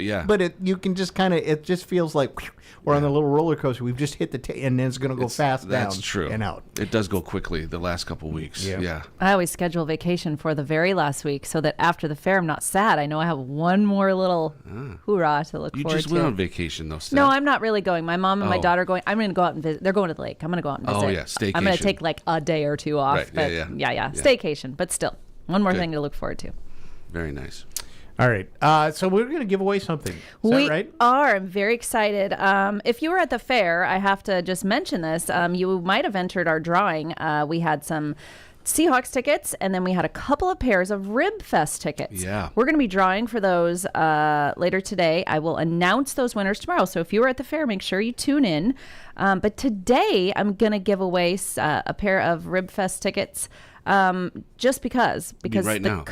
you can just kind of, it just feels like we're on the little roller coaster. We've just hit and then it's going to go fast down That's true. and out. It does go quickly the last couple of weeks. Yeah. I always schedule vacation for the very last week so that after the fair, I'm not sad. I know I have one more little hoorah to look You forward to. just went on vacation, though, Steph. No, I'm not really going. My mom and my daughter are going. I'm going to go out and visit. They're going to the lake. I'm going to go out and visit. Oh, yeah, staycation. I'm going to take like a day or two off. Right, But yeah. Staycation, but still. One more Good. thing to look forward to. Very nice. All right. So we're going to give away something. Is We that right? are. I'm very excited. If you were at the fair, I have to just mention this. You might have entered our drawing. We had some Seahawks tickets, and then we had a couple of pairs of Rib Fest tickets. Yeah. We're going to be drawing for those later today. I will announce those winners tomorrow. So if you were at the fair, make sure you tune in. But today, I'm going to give away a pair of Rib Fest tickets. Just because right now.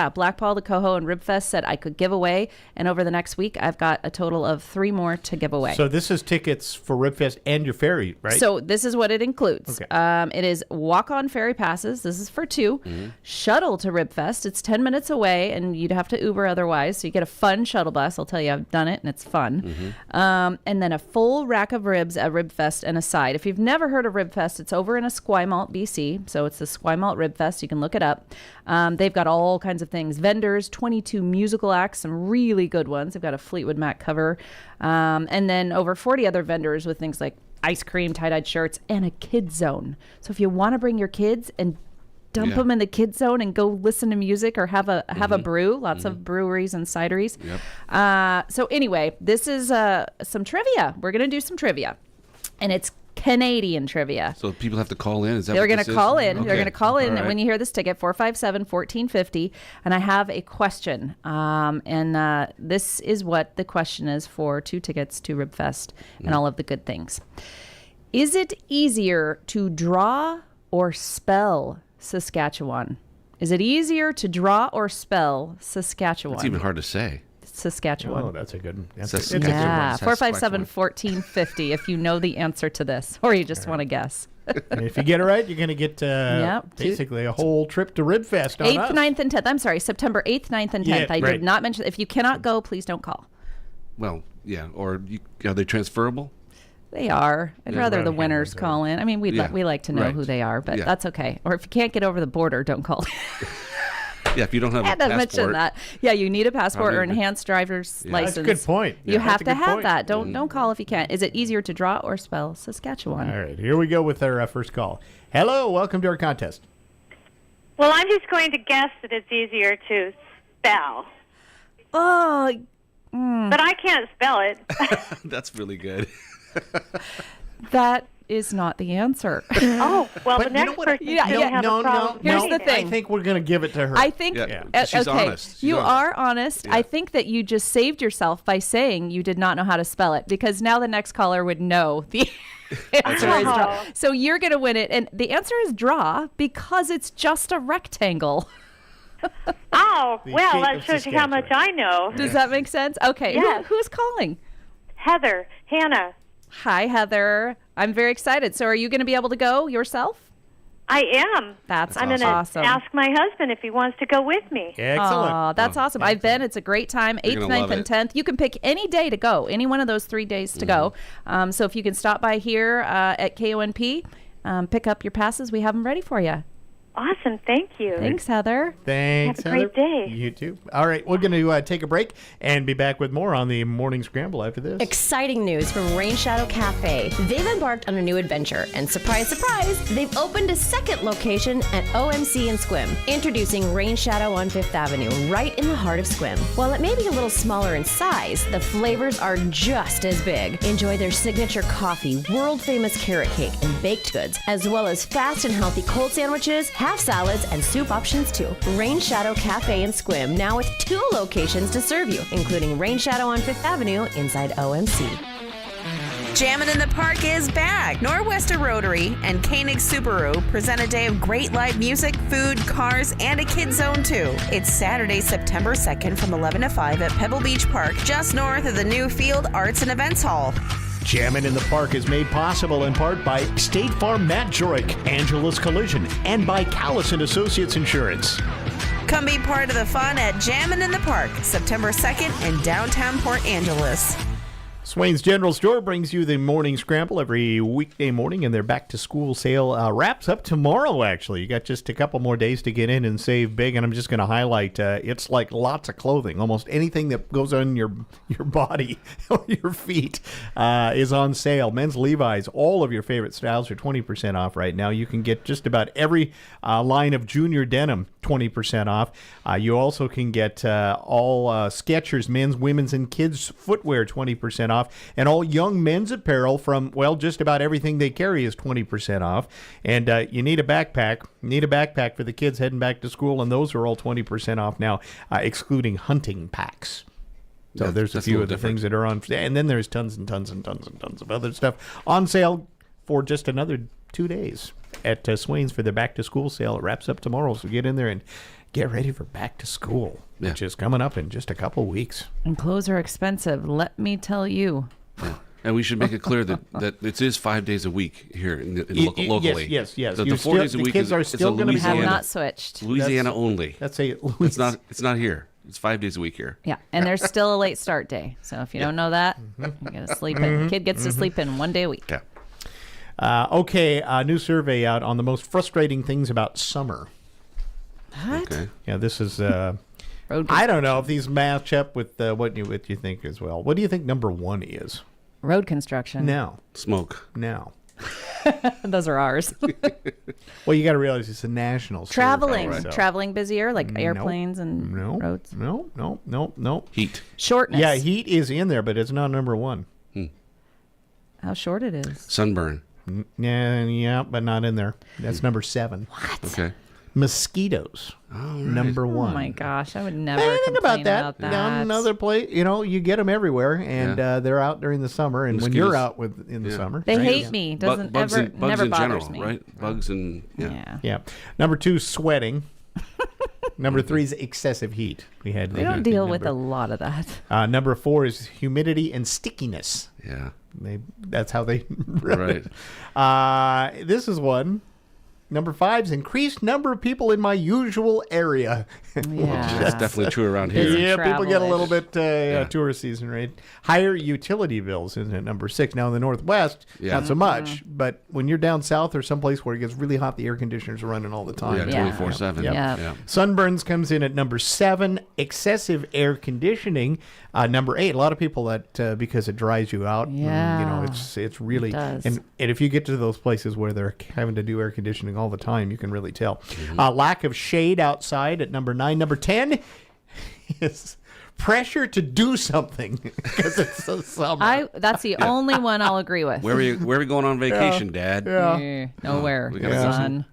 Black Paul, the Coho, and Ribfest said I could give away, and over the next week I've got a total of 3 more to give away. So this is tickets for Ribfest and your ferry, right? So this is what it includes. Okay. It is walk-on ferry passes. This is for 2. Shuttle to Ribfest. It's 10 minutes away, and you'd have to Uber otherwise. So you get a fun shuttle bus. I'll tell you, I've done it, and it's fun. And then a full rack of ribs at Ribfest and a side. If you've never heard of Ribfest, it's over in Esquimalt, BC. So it's the Esquimalt Ribfest. You can look it up. They've got all kinds of things. Vendors, 22 musical acts, some really good ones. They've got a Fleetwood Mac cover. And then over 40 other vendors with things like ice cream, tie-dyed shirts, and a kid zone. So if you want to bring your kids and dump them in the kid zone and go listen to music or have a brew, lots of breweries and cideries. So anyway, this is some trivia. We're going to do some trivia. And it's Canadian trivia. So people have to call in? Is that They're going to call in. Okay. They're going to call in All right. when you hear this ticket, 457-1450. And I have a question. And this is what the question is for 2 tickets to Ribfest and all of the good things. Is it easier to draw or spell Saskatchewan? Is it easier to draw or spell Saskatchewan? It's even hard to say. Saskatchewan. Oh, that's a good one. Yeah, 457-1450 if you know the answer to this, or you just want to guess. And if you get it right, you're going to get basically a whole trip to Ribfest on 8th, us. 9th, and 10th. I'm sorry, September 8th, 9th, and 10th. Yeah, I right. did not mention. If you cannot go, please don't call. Well, yeah. Or are they transferable? They are. I'd rather the winners call in. I mean, we like to know who they are, but that's okay. Or if you can't get over the border, don't call. Yeah, if you don't have a I passport. mention that. Yeah, you need a passport or enhanced driver's license. That's a good point. You have to have that. Don't call if you can't. Is it easier to draw or spell Saskatchewan? All right, here we go with our first call. Hello, welcome to our contest. Well, I'm just going to guess that it's easier to spell. Oh. But I can't spell it. That's really good. That is not the answer. Oh, well, But the you know next what? person is going to have a problem. Here's the thing. I think we're going to give it to her. I think she's honest. She's you honest. are honest. I think that you just saved yourself by saying you did not know how to spell it, because now the next caller would know the answer is draw. So you're going to win it, and the answer is draw because it's just a rectangle. Oh, The well, shape that of shows you how much I know. Does that make sense? Okay. Yes. Who's calling? Heather, Hannah. Hi, Heather. I'm very excited. So are you going to be able to go yourself? I am. That's I'm going to awesome. ask my husband if he wants to go with me. Excellent. Oh, that's awesome. I've been. It's a great time. You're 8th, gonna 9th, love and it. 10th. You can pick any day to go, any one of those 3 days to go. So if you can stop by here at KONP, pick up your passes. We have them ready for you. Awesome. Thank you. Thanks, Heather. Thanks, Have a great Heather. day. You too. All right, we're going to take a break and be back with more on the Morning Scramble after this. Exciting news from Rain Shadow Cafe. They've embarked on a new adventure, and surprise, surprise, they've opened a second location at OMC in Squim. Introducing Rain Shadow on 5th Avenue, right in the heart of Squim. While it may be a little smaller in size, the flavors are just as big. Enjoy their signature coffee, world-famous carrot cake, and baked goods, as well as fast and healthy cold sandwiches, half salads, and soup options too. Rain Shadow Cafe in Squim, now with 2 locations to serve you, including Rain Shadow on 5th Avenue inside OMC. Jammin' in the Park is back. Norwester Rotary and Koenig Subaru present a day of great live music, food, cars, and a kid zone too. It's Saturday, September 2nd from 11 to 5 at Pebble Beach Park, just north of the new Field Arts and Events Hall. Jammin' in the Park is made possible in part by State Farm Matt Jurek, Angelus Collision, and by Callis & Associates Insurance. Come be part of the fun at Jammin' in the Park, September 2nd in downtown Port Angeles. Swain's General Store brings you the Morning Scramble every weekday morning, and their back-to-school sale wraps up tomorrow, actually. You got just a couple more days to get in and save big, and I'm just going to highlight, it's like lots of clothing. Almost anything that goes on your body or your feet is on sale. Men's Levi's, all of your favorite styles are 20% off right now. You can get just about every line of junior denim 20% off. You also can get all Skechers, men's, women's, and kids' footwear 20% off. And all young men's apparel from, well, just about everything they carry is 20% off. And you need a backpack. Need a backpack for the kids heading back to school, and those are all 20% off now, excluding hunting packs. So there's a few of the things that are on. And then there's tons and tons and tons and tons of other stuff on sale for just another 2 days at Swain's for their back-to-school sale. It wraps up tomorrow, so get in there and get ready for back to school, which is coming up in just a couple weeks. And clothes are expensive, let me tell you. Yeah. And we should make it clear that it is 5 days a week here locally. Yes. The 4 days a week kids are still going to have not switched. Louisiana only. That's a It's not here. It's 5 days a week here. Yeah, and there's still a late start day. So if you don't know that, you gotta sleep in. Kid gets to sleep in 1 day a week. Yeah. Okay, a new survey out on the most frustrating things about summer. What? Okay. Yeah, this is. I don't know if these match up with what you think as well. What do you think number one is? Road construction. No. Smoke. No. Those are ours. Well, you got to realize it's a national survey. Traveling busier, like airplanes and roads. No. Heat. Shortness. Yeah, heat is in there, but it's not number one. How short it is. Sunburn. Yeah, but not in there. That's number 7. What? Okay. Mosquitoes. Number 1. Oh my gosh, I would never Think complain about that. Down another place, you get them everywhere, and they're out during the summer. And when you're out in the summer, they hate me. Doesn't bugs ever in never bothers general, me. right? Bugs and yeah. Number 2, sweating. Number 3 is excessive heat. We don't deal with a lot of that. Number 4 is humidity and stickiness. Yeah. That's how they right. This is one. Number 5 is increased number of people in my usual area. Yeah. That's definitely true around here. Yeah, people get a little bit tourist season, right? Higher utility bills, isn't it? Number 6. Now in the Northwest, not so much. But when you're down south or someplace where it gets really hot, the air conditioners are running all the time. Yeah, 24/7. Yeah. Sunburns comes in at number 7. Excessive air conditioning. Number 8. A lot of people that because it dries you out. Yeah. It's really It does. and if you get to those places where they're having to do air conditioning all the time, you can really tell. Lack of shade outside at number 9. Number 10 is pressure to do something because it's the summer. That's the only one I'll agree with. Where are we going on vacation, Dad? Yeah. Nowhere, we got son.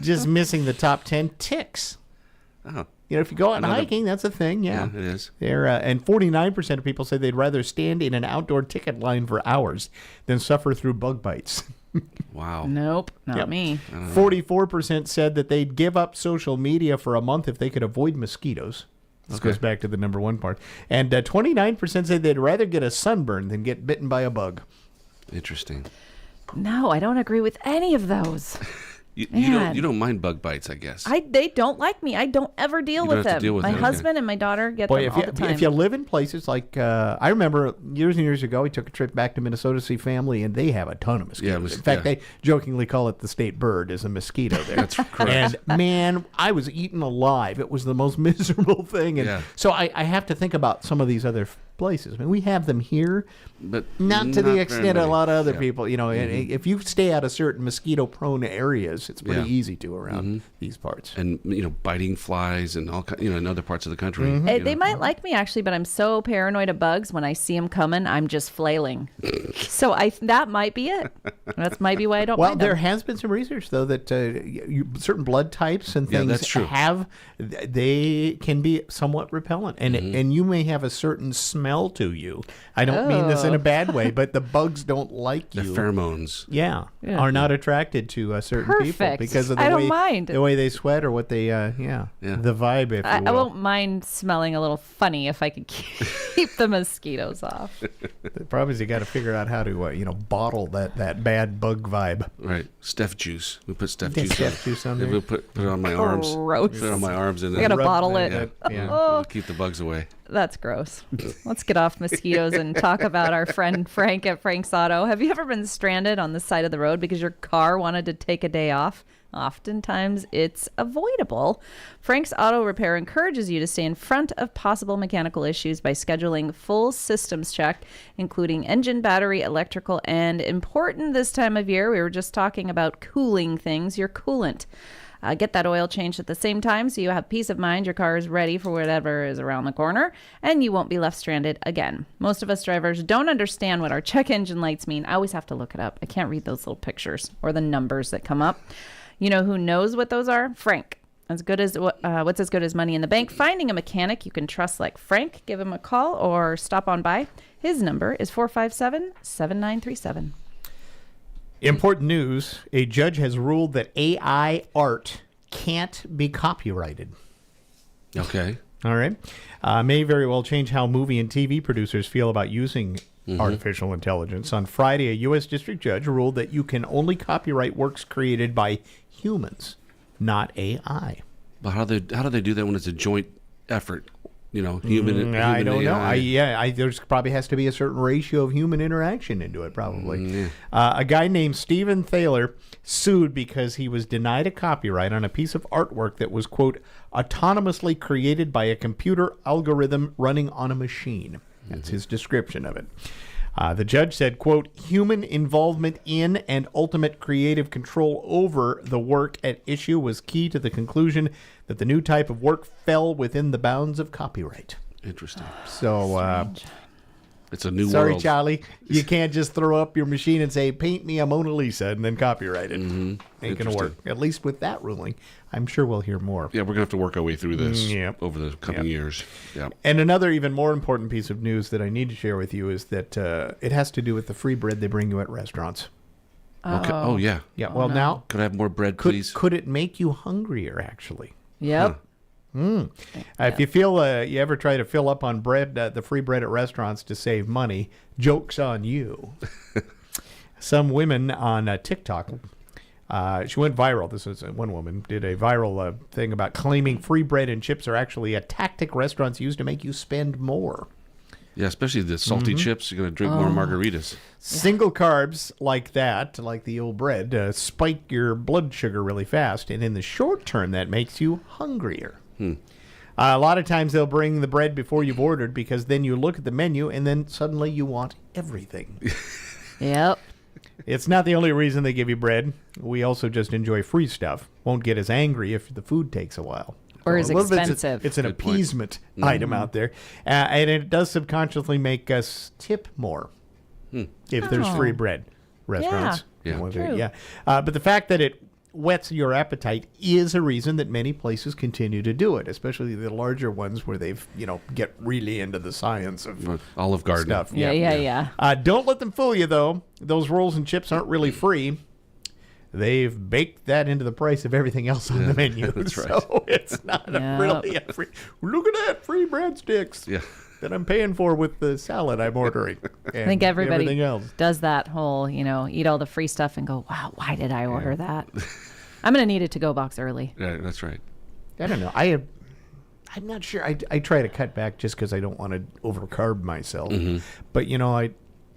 Just missing the top 10. Ticks. Oh. If you go out hiking, that's a thing. Yeah, it is. And 49% of people say they'd rather stand in an outdoor ticket line for hours than suffer through bug bites. Wow. Nope, not me. 44% said that they'd give up social media for a month if they could avoid mosquitoes. This goes back to the number 1 part. And 29% say they'd rather get a sunburn than get bitten by a bug. Interesting. No, I don't agree with any of those. You don't mind bug bites, I guess. They don't like me. I don't ever deal with them. My husband and my daughter get them all the time. If you live in places like, I remember years and years ago, we took a trip back to Minnesota to see family, and they have a ton of mosquitoes. In fact, they jokingly call it the state bird is a mosquito there. That's correct. And man, I was eaten alive. It was the most miserable thing. And so I have to think about some of these other places. I mean, we have them here, but not to the extent of a lot of other people. If you stay out of certain mosquito-prone areas, it's pretty easy to around these parts. And biting flies and all in other parts of the country. They might like me actually, but I'm so paranoid of bugs. When I see them coming, I'm just flailing. So that might be it. That might be why I don't. Well, mind there them. has been some research though that certain blood types and things they can be somewhat repellent, and you may have a certain smell to you. I don't mean this in a bad way, but the bugs don't like you. The pheromones. Are not attracted to certain people because of the way they sweat or what they the vibe. If you will. I won't mind smelling a little funny if I could keep the mosquitoes off. The problem is you got to figure out how to bottle that bad bug vibe. Right, Steph juice. We put Steph juice on there. We put it on my arms. Gross. Put it on my arms and I gotta bottle it. We'll keep the bugs away. That's gross. Let's get off mosquitoes and talk about our friend Frank at Frank's Auto. Have you ever been stranded on the side of the road because your car wanted to take a day off? Oftentimes, it's avoidable. Frank's Auto Repair encourages you to stay in front of possible mechanical issues by scheduling full systems check, including engine, battery, electrical, and important this time of year, we were just talking about cooling things, your coolant. Get that oil changed at the same time so you have peace of mind your car is ready for whatever is around the corner, and you won't be left stranded again. Most of us drivers don't understand what our check engine lights mean. I always have to look it up. I can't read those little pictures or the numbers that come up. You know who knows what those are? Frank. What's as good as money in the bank? Finding a mechanic you can trust like Frank. Give him a call or stop on by. His number is 457-7937. Important news. A judge has ruled that AI art can't be copyrighted. Okay. All right. May very well change how movie and TV producers feel about using artificial intelligence. On Friday, a U.S. district judge ruled that you can only copyright works created by humans, not AI. But how do they do that when it's a joint effort? You know, human. I don't know. AI? There's probably has to be a certain ratio of human interaction into it, probably. A guy named Stephen Thaler sued because he was denied a copyright on a piece of artwork that was, quote, autonomously created by a computer algorithm running on a machine. That's his description of it. The judge said, quote, human involvement in and ultimate creative control over the work at issue was key to the conclusion that the new type of work fell within the bounds of copyright. Interesting. So, it's a new sorry, world. Charlie, you can't just throw up your machine and say, paint me a Mona Lisa and then copyright it. Ain't going to work. At least with that ruling. I'm sure we'll hear more. Yeah, we're going to have to work our way through this over the coming years. Yeah. And another even more important piece of news that I need to share with you is that it has to do with the free bread they bring you at restaurants. Okay. Oh, yeah. Yeah. Well, now. Could I have more bread, please? Could it make you hungrier, actually? Yep. If you feel you ever try to fill up on bread, the free bread at restaurants to save money, joke's on you. Some women on TikTok, she went viral. This is one woman did a viral thing about claiming free bread and chips are actually a tactic restaurants use to make you spend more. Yeah, especially the salty chips. You're going to drink more margaritas. Single carbs like that, like the old bread, spike your blood sugar really fast. And in the short term, that makes you hungrier. A lot of times they'll bring the bread before you've ordered because then you look at the menu and then suddenly you want everything. Yep. It's not the only reason they give you bread. We also just enjoy free stuff. Won't get as angry if the food takes a while. Or is expensive. It's an appeasement item out there. And it does subconsciously make us tip more if there's free bread. Restaurants. Yeah. But the fact that it whets your appetite is a reason that many places continue to do it, especially the larger ones where they've, get really into the science of Olive Garden stuff. Yeah. Don't let them fool you, though. Those rolls and chips aren't really free. They've baked that into the price of everything else on the menu. That's right. So it's not really a free. Look at that, free breadsticks. Yeah. That I'm paying for with the salad I'm ordering. I think everybody everything else. does that whole, eat all the free stuff and go, wow, why did I order that? I'm going to need a to-go box early. Yeah, that's right. I don't know. I'm not sure. I try to cut back just because I don't want to overcarb myself. But,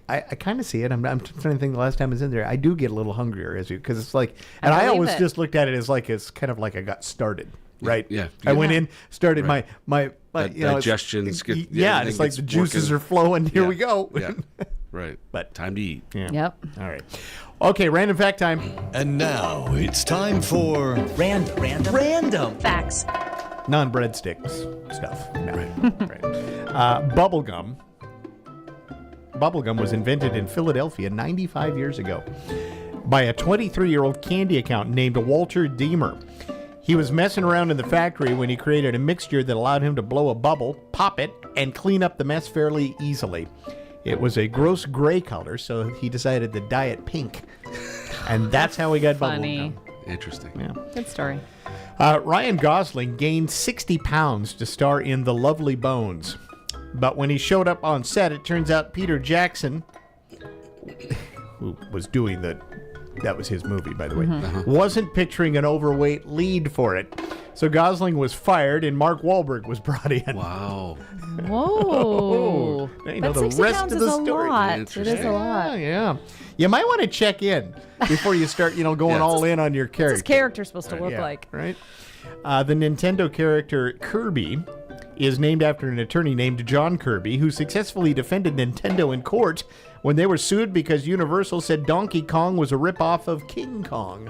I kind of see it. I'm trying to think the last time I was in there. I do get a little hungrier because it's like, and I always just looked at it as like it's kind of like I got started, right? Yeah. I went in, started my digestion. It's like the juices are flowing. Here we go. Yeah. Right. But time to eat. Yeah. Yep. All right. Okay, random fact time. And now it's time for Random facts. Non-breadsticks stuff. No. Right. Bubble gum. Bubblegum was invented in Philadelphia 95 years ago by a 23-year-old candy accountant named Walter Deemer. He was messing around in the factory when he created a mixture that allowed him to blow a bubble, pop it, and clean up the mess fairly easily. It was a gross gray color, so he decided to dye it pink. And that's how he got bubblegum. Interesting. Yeah. Good story. Ryan Gosling gained 60 pounds to star in The Lovely Bones. But when he showed up on set, it turns out Peter Jackson, who was doing that was his movie, by the way, wasn't picturing an overweight lead for it. So Gosling was fired and Mark Wahlberg was brought in. Wow. Whoa. They But know the 60 rest pounds of is the a story. lot. It is a lot. Yeah. You might want to check in before you start, going all in on your character. What's his character supposed to look like? Right. The Nintendo character Kirby is named after an attorney named John Kirby, who successfully defended Nintendo in court when they were sued because Universal said Donkey Kong was a ripoff of King Kong.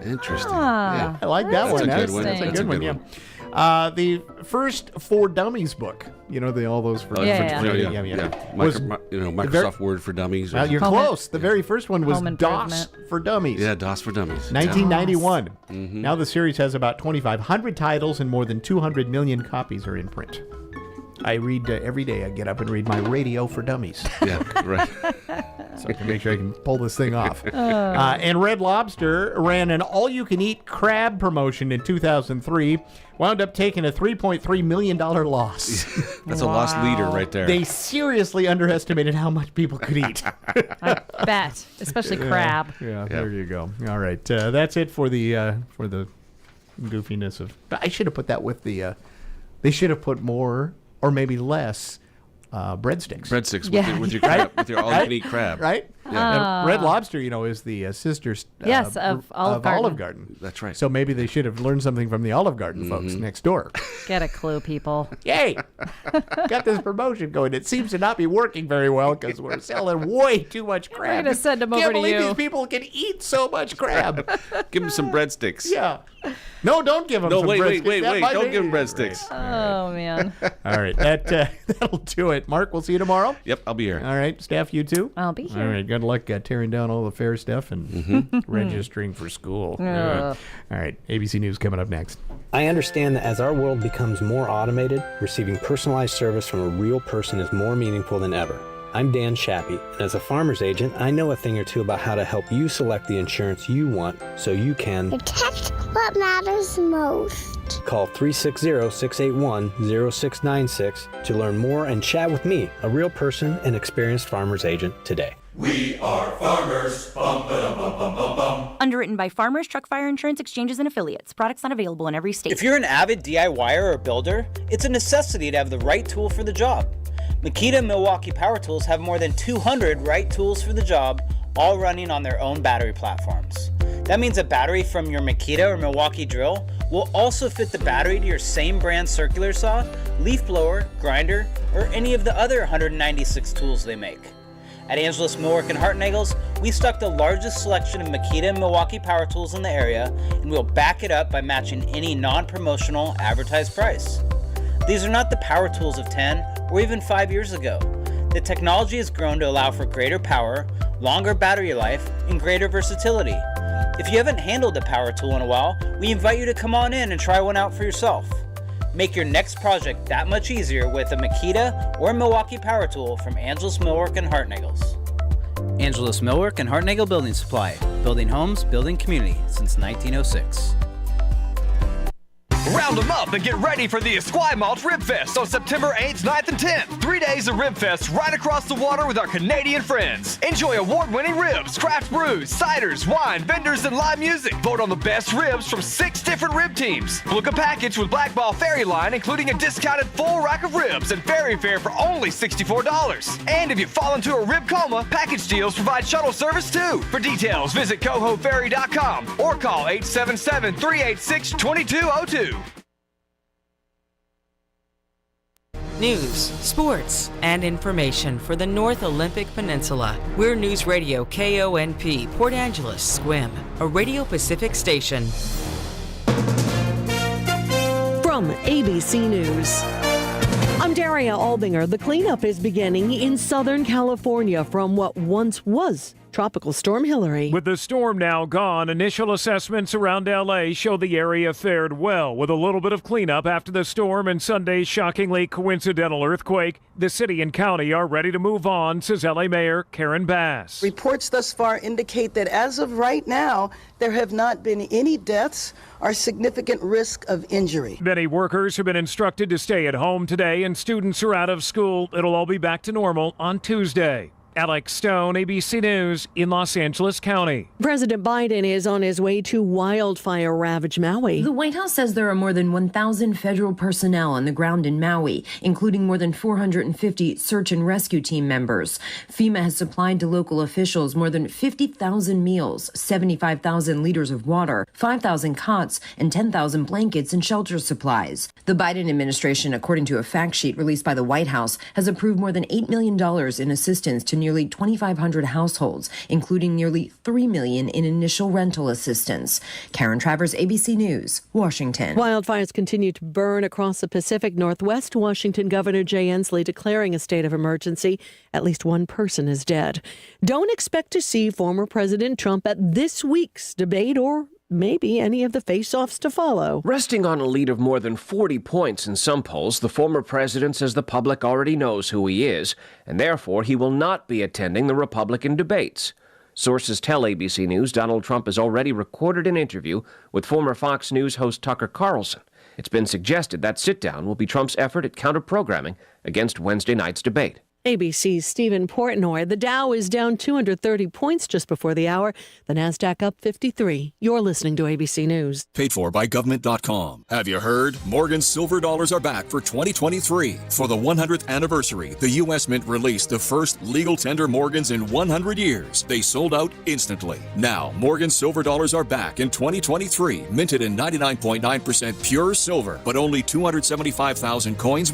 Interesting. Ah, I like that one. That's a good one. That's a That's good one, yeah. The first For Dummies book, all those for Microsoft Word for Dummies. Well, you're close. The very first one was DOS for Dummies. Yeah, DOS for Dummies. 1991. Mm-hmm. Now the series has about 2,500 titles and more than 200 million copies are in print. I read every day. I get up and read my Radio for Dummies. Yeah, right. So I can make sure I can pull this thing off. And Red Lobster ran an all-you-can-eat crab promotion in 2003. Wound up taking a $3.3 million loss. That's a lost leader right there. They seriously underestimated how much people could eat. I bet, especially crab. Yeah, there you go. All right, that's it for the goofiness of. I should have put that with the. They should have put more or maybe less breadsticks. Breadsticks with your crab, with your all-you-can-eat crab. Right? Yeah. And Red Lobster, is the sister of Olive Garden. That's right. So maybe they should have learned something from the Olive Garden folks next door. Get a clue, people. Yay! Got this promotion going. It seems to not be working very well because we're selling way too much crab. We're going to send them over to you. Can't believe these people can eat so much crab. Give them some breadsticks. Yeah. No, don't give them some breadsticks. Wait. Don't give them breadsticks. Oh, man. All right. That'll do it. Mark, we'll see you tomorrow. Yep, I'll be here. All right. Staff, you too? I'll be here. All right. Good luck tearing down all the fair stuff and registering for school. All right. ABC News coming up next. I understand that as our world becomes more automated, receiving personalized service from a real person is more meaningful than ever. I'm Dan Shappy, and as a farmer's agent, I know a thing or two about how to help you select the insurance you want so you can protect what matters most. Call 360-681-0696 to learn more and chat with me, a real person and experienced farmer's agent, today. We are farmers. Bum, ba-dum, bum, bum, bum, bum. Underwritten by Farmers Truck Fire Insurance Exchanges and Affiliates. Products not available in every state. If you're an avid DIYer or builder, it's a necessity to have the right tool for the job. Makita and Milwaukee Power Tools have more than 200 right tools for the job, all running on their own battery platforms. That means a battery from your Makita or Milwaukee drill will also fit the battery to your same brand circular saw, leaf blower, grinder, or any of the other 196 tools they make. At Angelus Millwork and Hartnagel's, we stock the largest selection of Makita and Milwaukee power tools in the area, and we'll back it up by matching any non-promotional advertised price. These are not the power tools of 10 or even 5 years ago. The technology has grown to allow for greater power, longer battery life, and greater versatility. If you haven't handled a power tool in a while, we invite you to come on in and try one out for yourself. Make your next project that much easier with a Makita or Milwaukee power tool from Angelus Millwork and Hartnagel's. Angelus Millwork and Hartnagel Building Supply. Building homes, building community since 1906. Round them up and get ready for the Esquimalt Rib Fest on September 8th, 9th, and 10th. 3 days of Rib Fest right across the water with our Canadian friends. Enjoy award-winning ribs, craft brews, ciders, wine, vendors, and live music. Vote on the best ribs from 6 different rib teams. Book a package with Black Ball Ferry Line, including a discounted full rack of ribs and ferry fare for only $64. And if you fall into a rib coma, package deals provide shuttle service too. For details, visit cohoferry.com or call 877-386-2202. News, sports, and information for the North Olympic Peninsula. We're News Radio KONP, Port Angeles, Squim, a Radio Pacific station. From ABC News, I'm Daria Albinger. The cleanup is beginning in Southern California from what once was Tropical Storm Hillary. With the storm now gone, initial assessments around L.A. show the area fared well. With a little bit of cleanup after the storm and Sunday's shockingly coincidental earthquake, the city and county are ready to move on, says L.A. Mayor Karen Bass. Reports thus far indicate that as of right now, there have not been any deaths or significant risk of injury. Many workers have been instructed to stay at home today, and students are out of school. It'll all be back to normal on Tuesday. Alex Stone, ABC News in Los Angeles County. President Biden is on his way to wildfire-ravaged Maui. The White House says there are more than 1,000 federal personnel on the ground in Maui, including more than 450 search and rescue team members. FEMA has supplied to local officials more than 50,000 meals, 75,000 liters of water, 5,000 cots, and 10,000 blankets and shelter supplies. The Biden administration, according to a fact sheet released by the White House, has approved more than $8 million in assistance to nearly 2,500 households, including nearly 3 million in initial rental assistance. Karen Travers, ABC News, Washington. Wildfires continue to burn across the Pacific Northwest. Washington Governor Jay Inslee declaring a state of emergency. At least one person is dead. Don't expect to see former President Trump at this week's debate or maybe any of the face-offs to follow. Resting on a lead of more than 40 points in some polls, the former president says the public already knows who he is, and therefore he will not be attending the Republican debates. Sources tell ABC News Donald Trump has already recorded an interview with former Fox News host Tucker Carlson. It's been suggested that sit-down will be Trump's effort at counter-programming against Wednesday night's debate. ABC's Stephen Portnoy. The Dow is down 230 points just before the hour. The Nasdaq up 53. You're listening to ABC News. Paid for by government.com. Have you heard? Morgan's silver dollars are back for 2023. For the 100th anniversary, the U.S. Mint released the first legal tender Morgans in 100 years. They sold out instantly. Now, Morgan's silver dollars are back in 2023, minted in 99.9% pure silver, but only 275,000 coins were